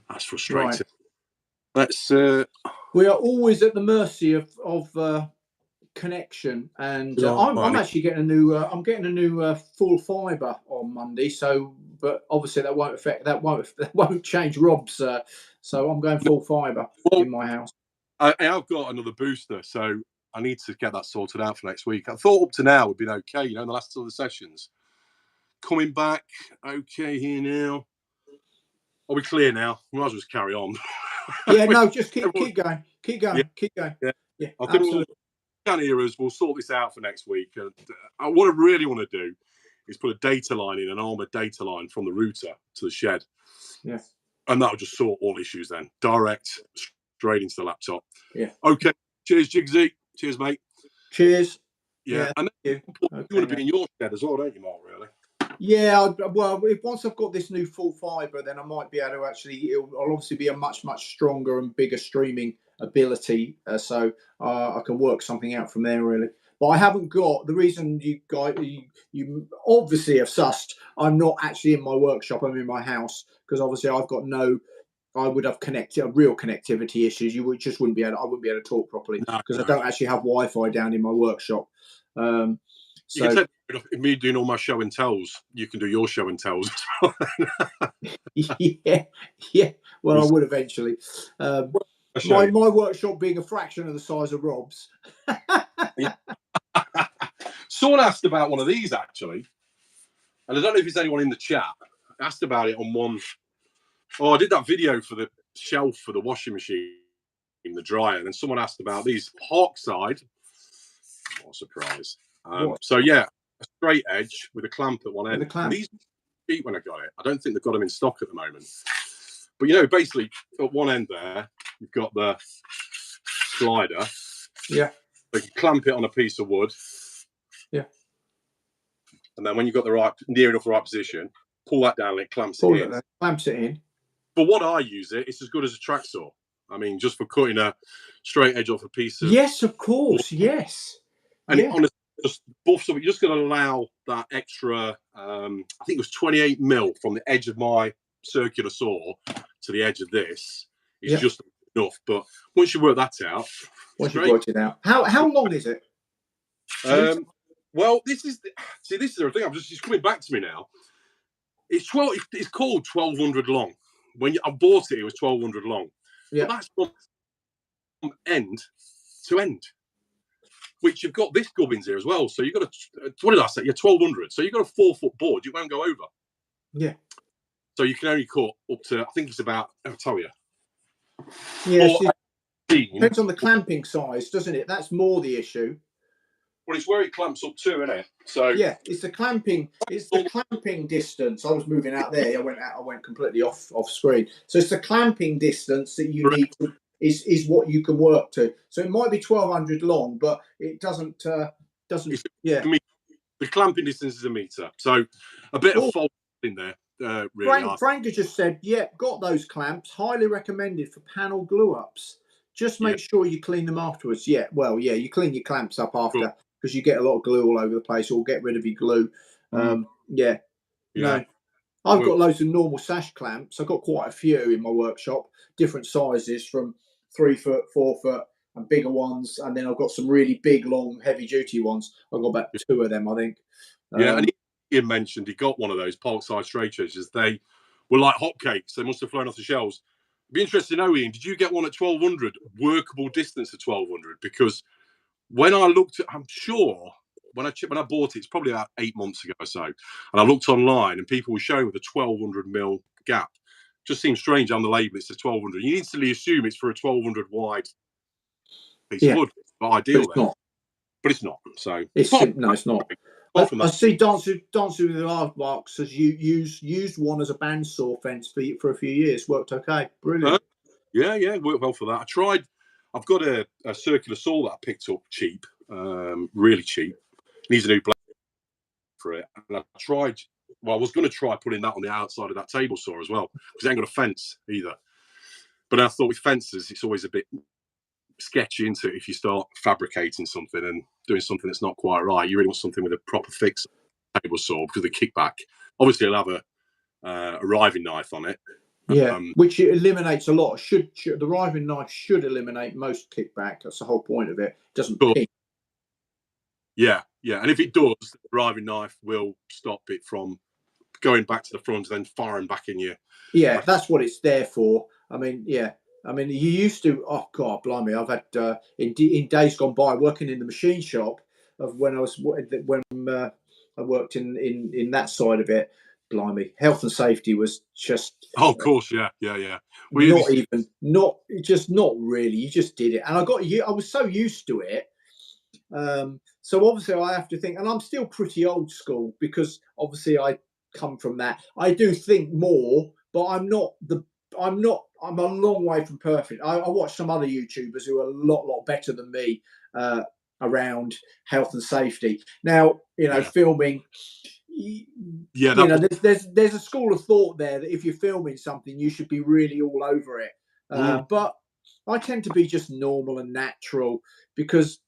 [SPEAKER 2] That's frustrating.
[SPEAKER 1] Right.
[SPEAKER 2] Let's.
[SPEAKER 1] We are always at the mercy of connection, and I'm actually getting a new. I'm getting a new full fibre on Monday. So, but obviously that won't change Rob's. So I'm going full fibre in my house.
[SPEAKER 2] I've got another booster, so I need to get that sorted out for next week. I thought up to now would be okay, in the last two of the sessions. Coming back, okay here now. Are we clear now? We might as well just carry on.
[SPEAKER 1] Yeah, no, just keep going. Keep going. Yeah,
[SPEAKER 2] I think
[SPEAKER 1] absolutely.
[SPEAKER 2] We'll sort this out for next week. And what I really want to do is put a data line in, an armored data line from the router to the shed.
[SPEAKER 1] Yeah.
[SPEAKER 2] And that'll just sort all issues then. Direct, straight into the laptop.
[SPEAKER 1] Yeah.
[SPEAKER 2] Okay. Cheers, Jigsy. Cheers, mate.
[SPEAKER 1] Cheers.
[SPEAKER 2] Yeah. And you want to be in your shed as well, don't you, Mark, really?
[SPEAKER 1] Yeah, well, once I've got this new full fibre, then I might be able to I'll obviously be a much stronger and bigger streaming ability, so I can work something out from there, really. But I haven't got the reason you guys, you obviously have sussed. I'm not actually in my workshop. I'm in my house, because obviously I've got I would have real connectivity issues. I wouldn't be able. I wouldn't be able to talk properly because I don't actually have Wi-Fi down in my workshop.
[SPEAKER 2] You can take me doing all my show and tells. You can do your show and tells as well.
[SPEAKER 1] yeah. Well, I would eventually. My workshop being a fraction of the size of Rob's.
[SPEAKER 2] Someone asked about one of these actually, and I don't know if there's anyone in the chat asked about it on one. Oh, I did that video for the shelf for the washing machine in the dryer, and then someone asked about these Parkside. What a surprise! So yeah, a straight edge with a clamp at one end. These cheap when I got it. I don't think they've got them in stock at the moment. But basically at one end there, you've got the slider.
[SPEAKER 1] Yeah.
[SPEAKER 2] So you clamp it on a piece of wood.
[SPEAKER 1] Yeah.
[SPEAKER 2] And then when you've got near enough the right position, pull that down and it clamps it in.
[SPEAKER 1] Clamps it in.
[SPEAKER 2] For what I use it's as good as a track saw. I mean, just for cutting a straight edge off a piece of.
[SPEAKER 1] Yes, of course. Wood. Yes.
[SPEAKER 2] And it honestly just buffs up. You're just going to allow that extra. I think it was 28 mil from the edge of my circular saw to the edge of this. It's just enough. But once you work that out,
[SPEAKER 1] how long is it?
[SPEAKER 2] Well, this is the thing. It's coming back to me now. It's called 1200 long. When I bought it, it was 1200 long. Yeah. But that's from end to end. Which you've got this gubbins here as well. So you've got what did I say? You're 1200. So you've got a 4-foot board. You won't go over.
[SPEAKER 1] Yeah.
[SPEAKER 2] So you can only cut up to, I think it's about, I'll tell you.
[SPEAKER 1] Yeah. Depends on the clamping size, doesn't it? That's more the issue.
[SPEAKER 2] Well, it's where it clamps up to, isn't it? So
[SPEAKER 1] yeah, it's the clamping. It's the clamping distance. I was moving out there. I went completely off screen. So it's the clamping distance that you need to, is what you can work to. So it might be 1200 long, but it doesn't. Yeah.
[SPEAKER 2] The clamping distance is a meter. So a bit of fault in there. Really
[SPEAKER 1] Frank has just said, yeah, got those clamps. Highly recommended for panel glue ups. Just make sure you clean them afterwards. Yeah, well, yeah, you clean your clamps up after because you get a lot of glue all over the place, or get rid of your glue. No, I've got loads of normal sash clamps. I've got quite a few in my workshop, different sizes from 3 foot, 4 foot, and bigger ones. And then I've got some really big, long, heavy duty ones. I've got about 2 of them, I think.
[SPEAKER 2] And Ian mentioned he got one of those Parkside straight edges. They were like hotcakes. They must have flown off the shelves. It'd be interesting to know, Ian, did you get one at 1200, workable distance at 1200? Because when I looked at, I'm sure when I bought it, it's probably about 8 months ago or so, and I looked online and people were showing with a 1200 mil gap. Just seems strange on the label. It's a 1200. You instantly assume it's for a 1200 wide piece of wood. But ideal,
[SPEAKER 1] but it's not.
[SPEAKER 2] But it's not. So
[SPEAKER 1] no, it's not. I see Dancing with the Aardvark says you used one as a bandsaw fence for a few years. Worked okay. Brilliant.
[SPEAKER 2] Yeah, it worked well for that. I've got a circular saw that I picked up cheap, really cheap. Needs a new blade for it. And I was going to try putting that on the outside of that table saw as well, because it ain't got a fence either. But I thought with fences, it's always a bit sketchy into it if you start fabricating something and doing something that's not quite right. You really want something with a proper fix table saw because of the kickback. Obviously, it'll have a riving knife on it.
[SPEAKER 1] Yeah, which it eliminates a lot. Should the riving knife should eliminate most kickback. That's the whole point of it. It doesn't ping.
[SPEAKER 2] Yeah, and if it does, the riving knife will stop it from going back to the front and then firing back in you.
[SPEAKER 1] Yeah, that's what it's there for. I mean, you used to. Oh God, blimey! I've had in days gone by working in the machine shop of when I worked in that side of it. Blimey, health and safety was just.
[SPEAKER 2] Oh, of course, yeah.
[SPEAKER 1] Not really. You just did it, and I was so used to it. So obviously I have to think, and I'm still pretty old school because obviously I come from that. I do think more, but I'm a long way from perfect. I watch some other YouTubers who are a lot better than me around health and safety. Now, filming. There's a school of thought there that if you're filming something, you should be really all over it. But I tend to be just normal and natural because.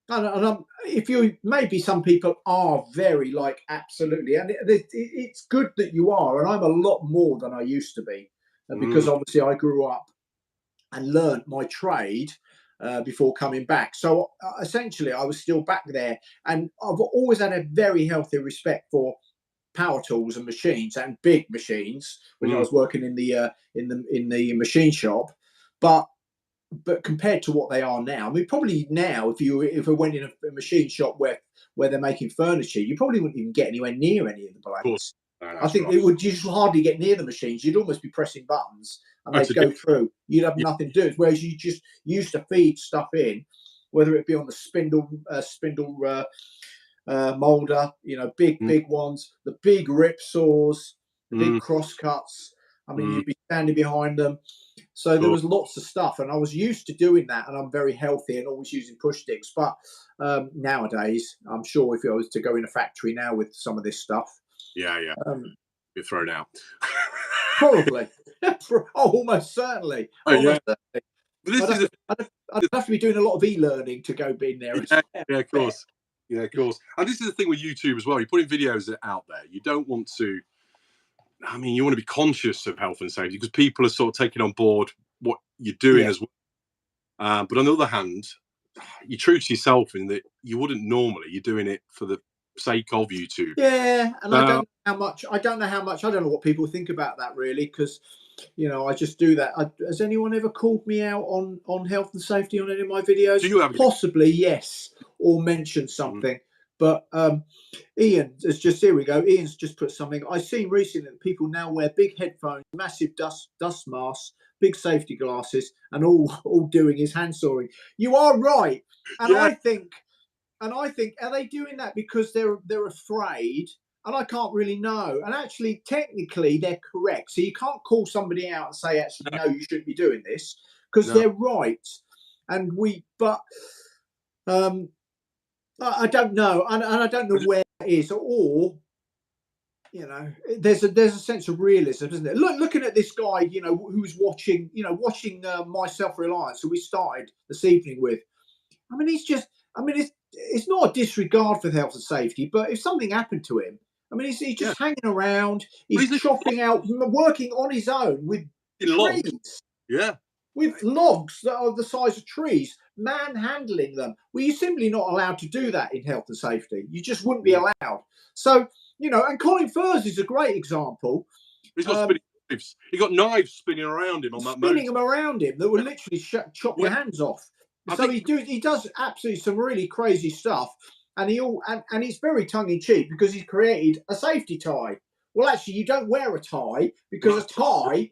[SPEAKER 1] If you maybe some people are very absolutely, and it's good that you are, and I'm a lot more than I used to be because obviously I grew up and learned my trade before coming back. So essentially, I was still back there, and I've always had a very healthy respect for power tools and machines and big machines when I was working in the machine shop, but compared to what they are now, I mean, probably now, if I went in a machine shop where they're making furniture, you probably wouldn't even get anywhere near any of the blades. I think it would just hardly get near the machines. You'd almost be pressing buttons and they'd go through. You'd have nothing to do. Whereas you just used to feed stuff in, whether it be on the spindle molder, big ones, the big rip saws, the big cross cuts. I mean, you'd be standing behind them. So there was lots of stuff, and I was used to doing that, and I'm very healthy and always using push sticks. But nowadays, I'm sure if I was to go in a factory now with some of this stuff,
[SPEAKER 2] you're thrown out.
[SPEAKER 1] Probably. Almost certainly. Certainly. I'd have to be doing a lot of e-learning to go in there.
[SPEAKER 2] Yeah, of course. Yeah, of course. And this is the thing with YouTube as well. You're putting videos out there. You don't want to. I mean, you want to be conscious of health and safety because people are sort of taking on board what you're doing as well. But on the other hand, you're true to yourself in that you wouldn't normally. You're doing it for the sake of YouTube.
[SPEAKER 1] Yeah, and I don't know how much. I don't know what people think about that really, because I just do that. Has anyone ever called me out on health and safety on any of my videos?
[SPEAKER 2] Do you have
[SPEAKER 1] possibly yes, or mentioned something? But Ian has just, here we go. Ian's just put something. I've seen recently that people now wear big headphones, massive dust masks, big safety glasses, and all doing is hand sawing. You are right, and I think, are they doing that because they're afraid? And I can't really know. And actually, technically, they're correct. So you can't call somebody out and say, actually, no, you shouldn't be doing this, because they're right. And I don't know, and I don't know where it is, or there's a sense of realism, isn't it? Looking at this guy, who's watching My Self-Reliance, who we started this evening with. I mean, it's not a disregard for health and safety, but if something happened to him, I mean, he's just hanging around. He's chopping out, working on his own with trees.
[SPEAKER 2] Yeah.
[SPEAKER 1] With logs that are the size of trees, manhandling them. Well, you're simply not allowed to do that in health and safety. You just wouldn't be allowed. So you know, and Colin Furze is a great example.
[SPEAKER 2] He's got spinning knives. He got knives spinning around him on that motor.
[SPEAKER 1] Spinning them around him that will literally chop your hands off. So he does absolutely some really crazy stuff, and he's very tongue in cheek because he's created a safety tie. Well, actually, you don't wear a tie because a tie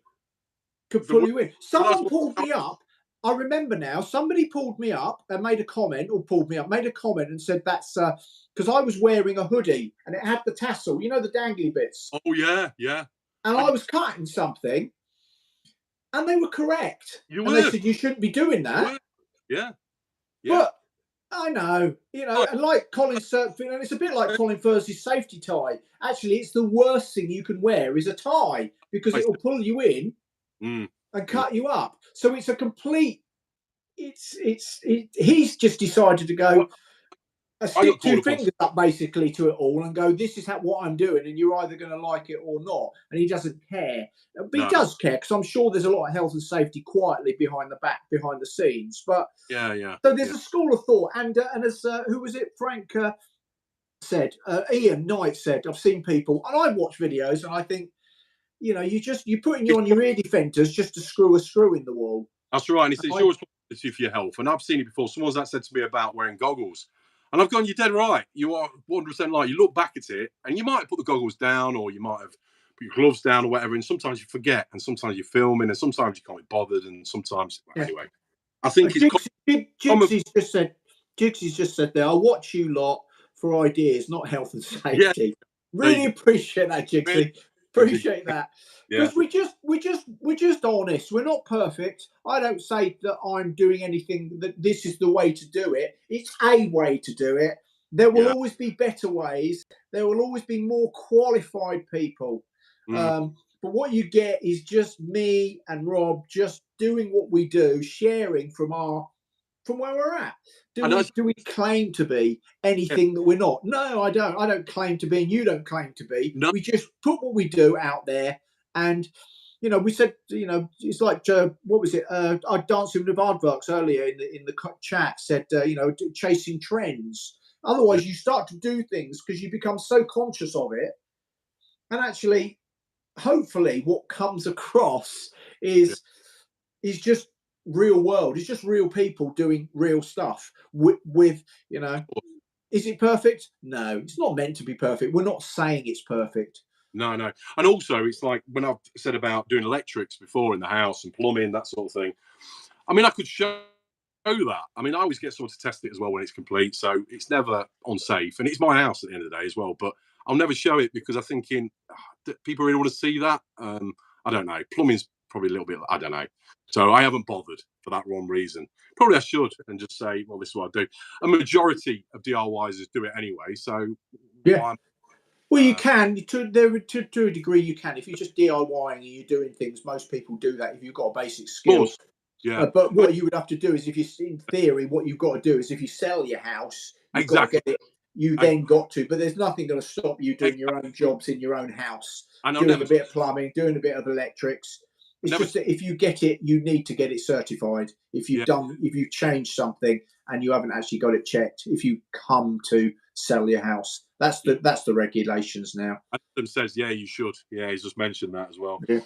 [SPEAKER 1] could pull you in. Someone pulled me up. I remember now. Somebody pulled me up and made a comment, made a comment and said that's because I was wearing a hoodie and it had the tassel, you know, the dangly bits.
[SPEAKER 2] Oh yeah, yeah.
[SPEAKER 1] And I was cutting something, and they were correct.
[SPEAKER 2] You
[SPEAKER 1] and
[SPEAKER 2] were.
[SPEAKER 1] They said you shouldn't be doing that.
[SPEAKER 2] Yeah,
[SPEAKER 1] yeah. But I know, you know, and like Colin Surfing, and it's a bit like Colin Furze's safety tie. Actually, it's the worst thing you can wear is a tie because it will pull you in and cut you up. So it's a complete. He's just decided to go. Stick two fingers up basically to it all and go, this is what I'm doing, and you're either going to like it or not. And he doesn't care. But he does care, because I'm sure there's a lot of health and safety quietly behind the scenes. But
[SPEAKER 2] yeah.
[SPEAKER 1] So there's a school of thought, and as who was it? Frank said, Ian Knight said, I've seen people, and I watch videos, and I think, you know, you putting on your ear defenders just to screw a screw in the wall.
[SPEAKER 2] That's right. And it's your responsibility for your health. And I've seen it before. Someone's said to me about wearing goggles. And I've gone, you're dead right. You are 100% right. You look back at it and you might put the goggles down, or you might have put your gloves down or whatever. And sometimes you forget, and sometimes you're filming, and sometimes you can't be bothered. And sometimes, anyway, I think
[SPEAKER 1] Jigsy's just said there, I'll watch you lot for ideas, not health and safety. Yeah. Really appreciate that, Jigsy. Appreciate that. Because we're just honest. We're not perfect. I don't say that I'm doing anything that this is the way to do it. It's a way to do it. There will always be better ways. There will always be more qualified people. But what you get is just me and Rob just doing what we do, sharing from where we're at. Do we claim to be anything that we're not? No, I don't. I don't claim to be, and you don't claim to be. No. We just put what we do out there. And, you know, we said, you know, it's like, what was it? I Dancing with the Aardvarks earlier in the chat said, you know, chasing trends. Otherwise, you start to do things because you become so conscious of it. And actually, hopefully, what comes across is just real world. It's just real people doing real stuff with, you know, is it perfect? No, it's not meant to be perfect. We're not saying it's perfect.
[SPEAKER 2] No. And also, it's like when I've said about doing electrics before in the house and plumbing, that sort of thing. I mean, I could show that. I mean, I always get someone to test it as well when it's complete. So it's never unsafe. And it's my house at the end of the day as well. But I'll never show it because I'm thinking, people really want to see that. I don't know. Plumbing's probably a little bit, I don't know. So I haven't bothered for that one reason. Probably I should and just say, well, this is what I do. A majority of DIYers do it anyway. So
[SPEAKER 1] yeah. Well, you can to a degree. You can if you're just DIYing and you're doing things. Most people do that if you've got a basic skill.
[SPEAKER 2] Yeah.
[SPEAKER 1] But what you would have to do is, if you, in theory, what you've got to do is, if you sell your house, you've got to get it. You then got to, but there's nothing going to stop you doing your own jobs in your own house, doing a bit of plumbing, doing a bit of electrics. It's just that if you get it, you need to get it certified. If you've changed something and you haven't actually got it checked, if you come to sell your house, that's the regulations now.
[SPEAKER 2] Adam says, yeah, you should. Yeah, he's just mentioned that as well.
[SPEAKER 1] Yeah.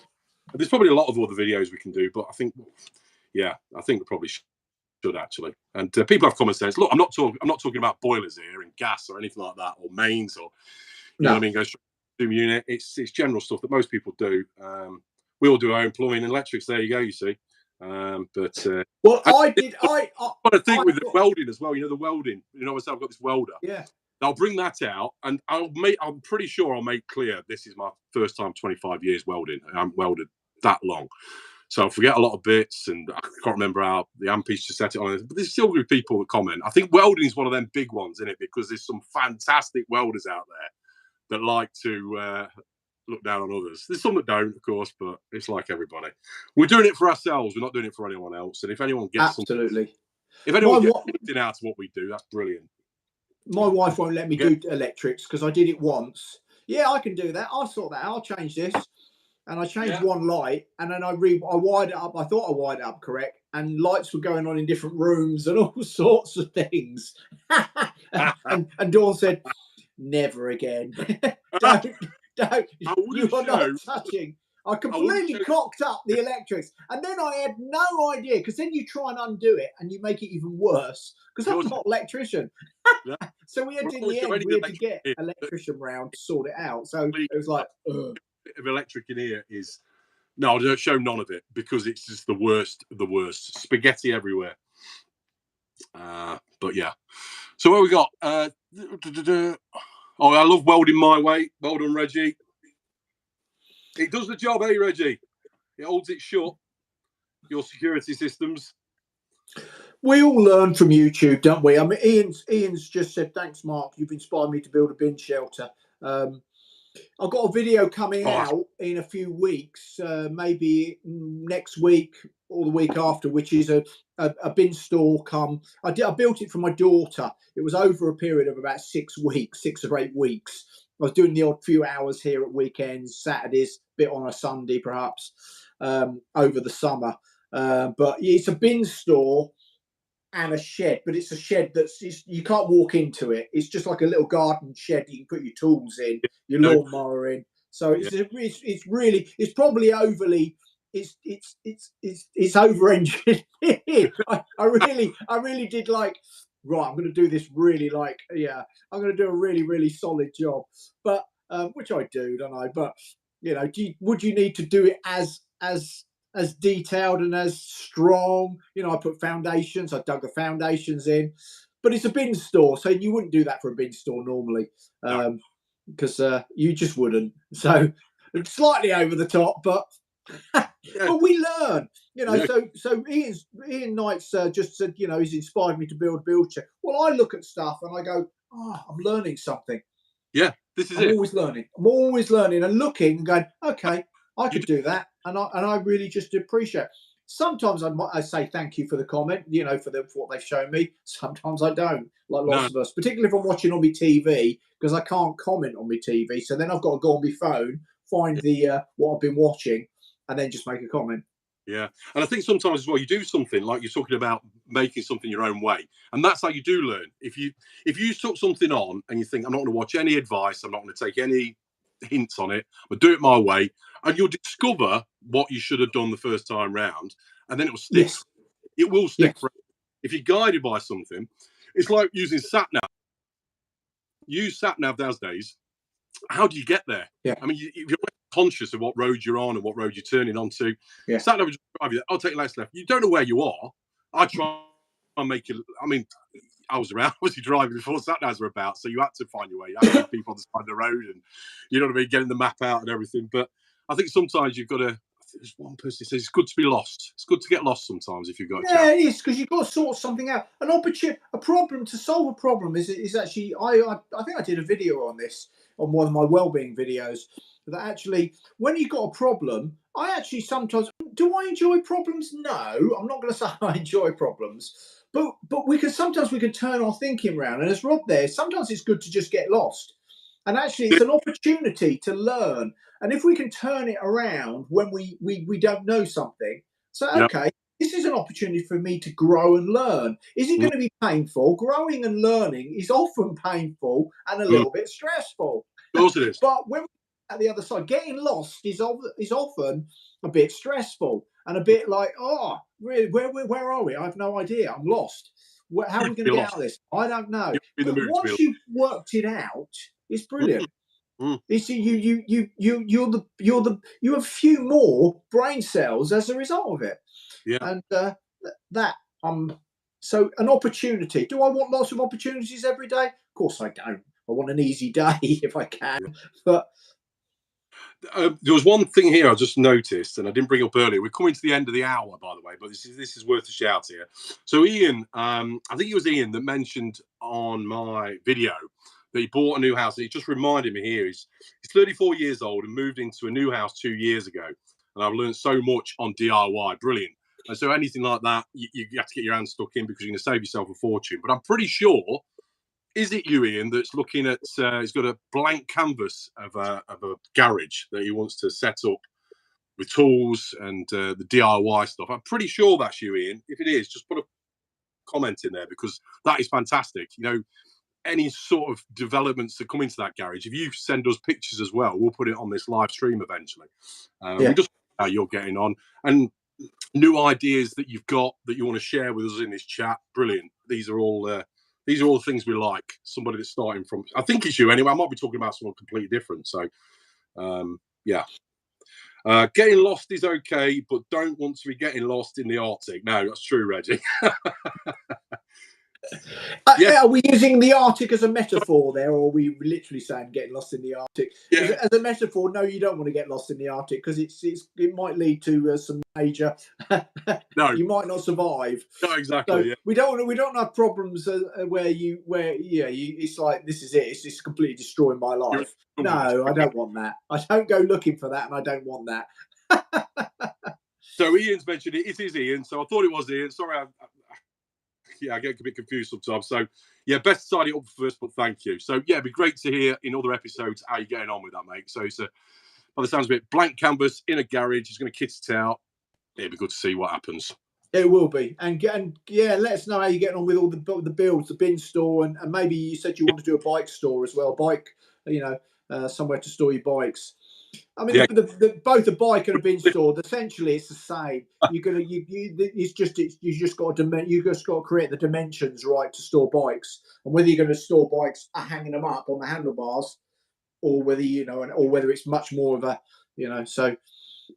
[SPEAKER 2] There's probably a lot of other videos we can do, but I think we probably should actually. And people have common sense. Look, I'm not talking about boilers here and gas or anything like that, or mains, or you know what I mean, go straight to the unit. It's general stuff that most people do. We all do our own plumbing and electrics. There you go. You see. I think with the welding as well. You know, the welding. You know, I've got this welder.
[SPEAKER 1] Yeah.
[SPEAKER 2] I'll bring that out, and I'm pretty sure I'll make clear this is my first time 25 years welding. I haven't welded that long, so I forget a lot of bits, and I can't remember how the ampeage to set it on. But there's still good people that comment. I think welding is one of them big ones, isn't it? Because there's some fantastic welders out there that like to look down on others. There's some that don't, of course, but it's like everybody. We're doing it for ourselves. We're not doing it for anyone else. And if anyone gets if anyone gets something out of what we do, that's brilliant.
[SPEAKER 1] My wife won't let me do electrics because I did it once. Yeah, I can do that. I'll sort that out. I'll change this. And I changed one light, and then I wired it up. I thought I wired it up correct, and lights were going on in different rooms and all sorts of things. and Dawn said, never again. don't.
[SPEAKER 2] I
[SPEAKER 1] You
[SPEAKER 2] wouldn't
[SPEAKER 1] are
[SPEAKER 2] show.
[SPEAKER 1] not touching. I
[SPEAKER 2] I wouldn't
[SPEAKER 1] completely
[SPEAKER 2] show.
[SPEAKER 1] cocked up the electrics, and then I had no idea, because then you try and undo it and you make it even worse, because I'm
[SPEAKER 2] Yours-
[SPEAKER 1] not an electrician.
[SPEAKER 2] Yeah.
[SPEAKER 1] So we had
[SPEAKER 2] Well,
[SPEAKER 1] in
[SPEAKER 2] I wouldn't
[SPEAKER 1] the
[SPEAKER 2] show
[SPEAKER 1] end
[SPEAKER 2] any
[SPEAKER 1] we had to
[SPEAKER 2] electric
[SPEAKER 1] get
[SPEAKER 2] here.
[SPEAKER 1] an electrician round to sort it out. So
[SPEAKER 2] Please,
[SPEAKER 1] it was like,
[SPEAKER 2] bit of electric in here is no. I don't show none of it because it's just the worst. The worst. Spaghetti everywhere. But yeah. So what we got? Oh, I love welding my way. Well done, Reggie. It does the job, eh, Reggie? It holds it shut. Your security systems.
[SPEAKER 1] we all learn from YouTube, don't we? I mean, Ian's just said, "Thanks, Mark. You've inspired me to build a bin shelter." I've got a video coming out in a few weeks, maybe next week or the week after, which is a bin store come. I built it for my daughter. It was over a period of about 6 weeks, 6 or 8 weeks. I was doing the odd few hours here at weekends, Saturdays, bit on a Sunday perhaps, over the summer. But it's a bin store and a shed, but it's a shed you can't walk into it. It's just like a little garden shed. You can put your tools in, your
[SPEAKER 2] No.
[SPEAKER 1] lawnmower in. So it's really, it's probably overly, it's over engineered. I really did like, right, I'm going to do this really like, yeah, I'm going to do a really solid job, but which I do, don't I? But you know, would you need to do it as detailed and as strong? You know, I put foundations, I dug the foundations in, but it's a bin store, so you wouldn't do that for a bin store normally, because you just wouldn't. So it's slightly over the top, but but we learn, you know.
[SPEAKER 2] Yeah.
[SPEAKER 1] So Ian Knight's just said, you know, he's inspired me to build a wheelchair. Well, I look at stuff and I go, oh, I'm learning something.
[SPEAKER 2] Yeah, this is
[SPEAKER 1] I'm
[SPEAKER 2] it.
[SPEAKER 1] always learning. I'm always learning and looking and going, okay, I could do that, and I really just appreciate it. Sometimes I say thank you for the comment, you know, for what they've shown me. Sometimes I don't, like lots of us, particularly if I'm watching on my TV, because I can't comment on my TV. So then I've got to go on my phone, find the what I've been watching, and then just make a comment.
[SPEAKER 2] Yeah, and I think sometimes as well, you do something like you're talking about making something your own way, and that's how you do learn. If you took something on and you think, I'm not going to watch any advice, I'm not going to take any hints on it, but do it my way, and you'll discover what you should have done the first time round, and then it will stick.
[SPEAKER 1] Yes.
[SPEAKER 2] It will stick.
[SPEAKER 1] Yes.
[SPEAKER 2] If you're guided by something, it's like using sat nav. Use sat nav those days. How do you get there?
[SPEAKER 1] Yeah.
[SPEAKER 2] I mean, if you're conscious of what road you're on and what road you're turning onto,
[SPEAKER 1] yeah.
[SPEAKER 2] sat nav will just drive you there. I'll take left. You don't know where you are. I try and make it. I mean, I was around, obviously driving before sat navs were about, so you had to find your way. You had to have people on the side of the road, and you know what I mean, getting the map out and everything. But I think sometimes you've got to. There's one person who says it's good to be lost. It's good to get lost sometimes if you've got a
[SPEAKER 1] Yeah,
[SPEAKER 2] chat.
[SPEAKER 1] it is, because you've got to sort something out. An opportunity, a problem to solve a problem is actually. I think I did a video on this on one of my wellbeing videos. That actually, when you've got a problem, I actually sometimes do. I enjoy problems? No, I'm not going to say I enjoy problems, but we can sometimes turn our thinking around. And as Rob there, sometimes it's good to just get lost. And actually, it's an opportunity to learn. And if we can turn it around when we don't know something, so okay, this is an opportunity for me to grow and learn. Is it going to be painful? Growing and learning is often painful and a little bit stressful.
[SPEAKER 2] Of course it is.
[SPEAKER 1] But when we're at the other side, getting lost is often a bit stressful and a bit like, oh, really, where are we? I have no idea. I'm lost. How are we going to get out of this? I don't know. But once you've worked it out, it's brilliant. You see, you have a few more brain cells as a result of it.
[SPEAKER 2] Yeah.
[SPEAKER 1] And so an opportunity. Do I want lots of opportunities every day? Of course I don't. I want an easy day if I can. But
[SPEAKER 2] there was one thing here I just noticed, and I didn't bring up earlier. We're coming to the end of the hour, by the way, but this is worth a shout here. So Ian, I think it was Ian that mentioned on my video that he bought a new house, and it just reminded me here. He's 34 years old and moved into a new house 2 years ago, and I've learned so much on DIY. Brilliant. And so anything like that, you have to get your hands stuck in because you're going to save yourself a fortune. But I'm pretty sure, is it you, Ian, that's looking at, he's got a blank canvas of a garage that he wants to set up with tools and the DIY stuff. I'm pretty sure that's you, Ian. If it is, just put a comment in there because that is fantastic. You know, any sort of developments that come into that garage, if you send us pictures as well, we'll put it on this live stream eventually. We just how you're getting on and new ideas that you've got that you want to share with us in this chat. Brilliant. These are all the things we like. Somebody that's starting from, I think it's you anyway. I might be talking about someone completely different. So, yeah. Getting lost is okay, but don't want to be getting lost in the Arctic. No, that's true, Reggie.
[SPEAKER 1] Are we using the Arctic as a metaphor there, or are we literally saying getting lost in the Arctic?
[SPEAKER 2] Yeah.
[SPEAKER 1] As a metaphor, no, you don't want to get lost in the Arctic because it might lead to some major.
[SPEAKER 2] No,
[SPEAKER 1] you might not survive.
[SPEAKER 2] No, exactly.
[SPEAKER 1] So
[SPEAKER 2] yeah.
[SPEAKER 1] we don't have problems where it's like this is it. It's just completely destroying my life. No, I don't want that. I don't go looking for that, and I don't want that.
[SPEAKER 2] So Ian's mentioned it. It is Ian. So I thought it was Ian. Sorry, I get a bit confused sometimes. So yeah, best to tidy it up first, but thank you. So yeah, it'd be great to hear in other episodes how you're getting on with that, mate. So it's by the sounds of it, blank canvas in a garage. He's going to kit it out. It'd be good to see what happens.
[SPEAKER 1] It will be, and yeah, let us know how you're getting on with all the builds, the bin store, and maybe you said you want to do a bike store as well. Bike, somewhere to store your bikes. I mean, both a bike and a bin store, essentially, it's the same. You just got to create the dimensions right to store bikes, and whether you're going to store bikes hanging them up on the handlebars, or whether or whether it's much more of a, so.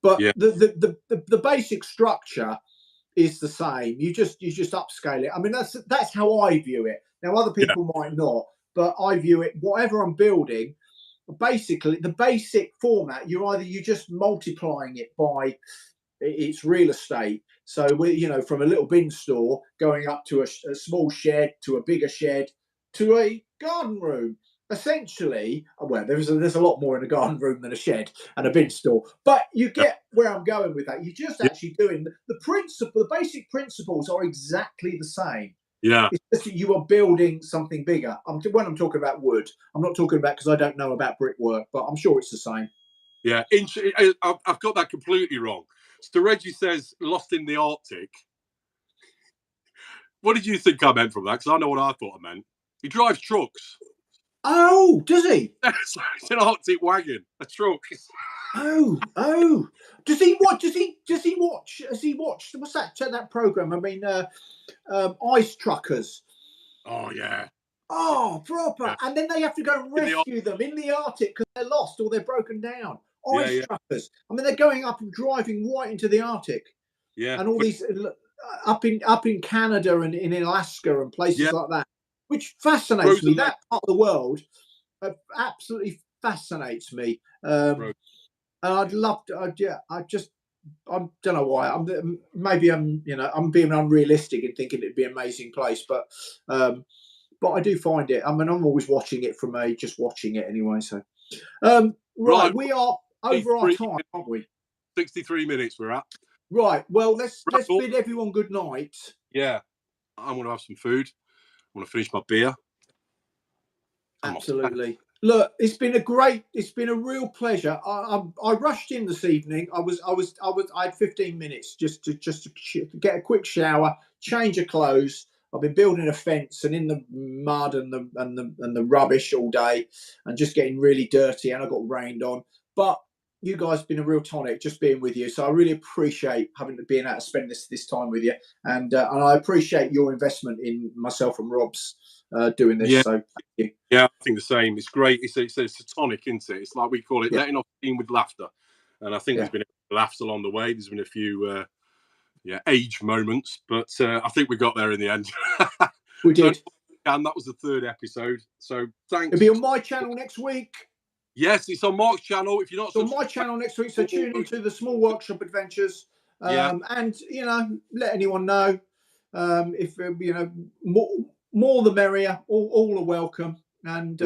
[SPEAKER 1] But the basic structure is the same. You just upscale it. I mean, that's how I view it. Now, other people might not, but I view it. Whatever I'm building. Basically, the basic format, you're just multiplying it by its real estate. So from a little bin store going up to a small shed, to a bigger shed, to a garden room. Essentially, well, there's a lot more in a garden room than a shed and a bin store. But you get where I'm going with that. You're just actually doing the principle. The basic principles are exactly the same.
[SPEAKER 2] Yeah.
[SPEAKER 1] It's just that you are building something bigger. When I'm talking about wood, I'm not talking about, because I don't know about brickwork, but I'm sure it's the same.
[SPEAKER 2] Yeah, I've got that completely wrong. So Reggie says lost in the Arctic. What did you think I meant from that? Because I know what I thought I meant. He drives trucks.
[SPEAKER 1] Oh, does he?
[SPEAKER 2] It's an Arctic wagon, a truck.
[SPEAKER 1] Oh. Does he watch? Has he watched? What's that program? I mean, Ice Truckers.
[SPEAKER 2] Oh yeah.
[SPEAKER 1] Oh, proper. Yeah. And then they have to go and rescue them in the Arctic because they're lost or they're broken down. Ice Truckers. I mean, they're going up and driving right into the Arctic.
[SPEAKER 2] Yeah.
[SPEAKER 1] And all these up in Canada and in Alaska and places like that, which fascinates me. That part of the world absolutely fascinates me. And I'd love to. I don't know why. I'm being unrealistic in thinking it'd be an amazing place, but I do find it. I mean, I'm always watching it from just watching it anyway. So, right, we are over our time, aren't we?
[SPEAKER 2] 63 minutes we're at.
[SPEAKER 1] Right. Well, let's bid everyone good night.
[SPEAKER 2] Yeah, I'm going to have some food. I want to finish my beer.
[SPEAKER 1] Absolutely. Look, it's been a real pleasure. I rushed in this evening. I had 15 minutes just to get a quick shower, change of clothes. I've been building a fence and in the mud and the rubbish all day, and just getting really dirty. And I got rained on. But you guys have been a real tonic just being with you. So I really appreciate being able to spend this time with you, and I appreciate your investment in myself and Rob's doing this.
[SPEAKER 2] Yeah.
[SPEAKER 1] So thank you.
[SPEAKER 2] Yeah, I think the same. It's great. It's a tonic, isn't it? It's like we call it letting off steam with laughter. And I think there's been a few laughs along the way. There's been a few age moments, but I think we got there in the end.
[SPEAKER 1] We did.
[SPEAKER 2] And that was the 3rd episode. So thanks.
[SPEAKER 1] It'll be on my channel next week.
[SPEAKER 2] Yes, it's on Mark's channor. If you're not,
[SPEAKER 1] it's on my channel next week. So tune into the Small Workshop Adventures. And let anyone know if more the merrier. All are welcome. And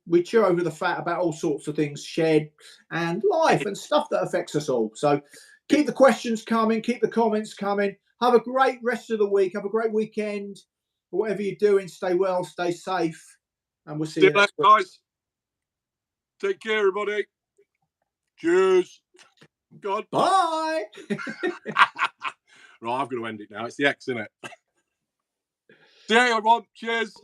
[SPEAKER 1] we chew over the fat about all sorts of things, shed and life and stuff that affects us all. So keep the questions coming, keep the comments coming. Have a great rest of the week. Have a great weekend. Whatever you're doing, stay well, stay safe, and we'll see you next week.
[SPEAKER 2] Guys. Take care, everybody. Cheers. God.
[SPEAKER 1] Bye.
[SPEAKER 2] Right, I've got to end it now. It's the X, isn't it? See you, everyone. Cheers.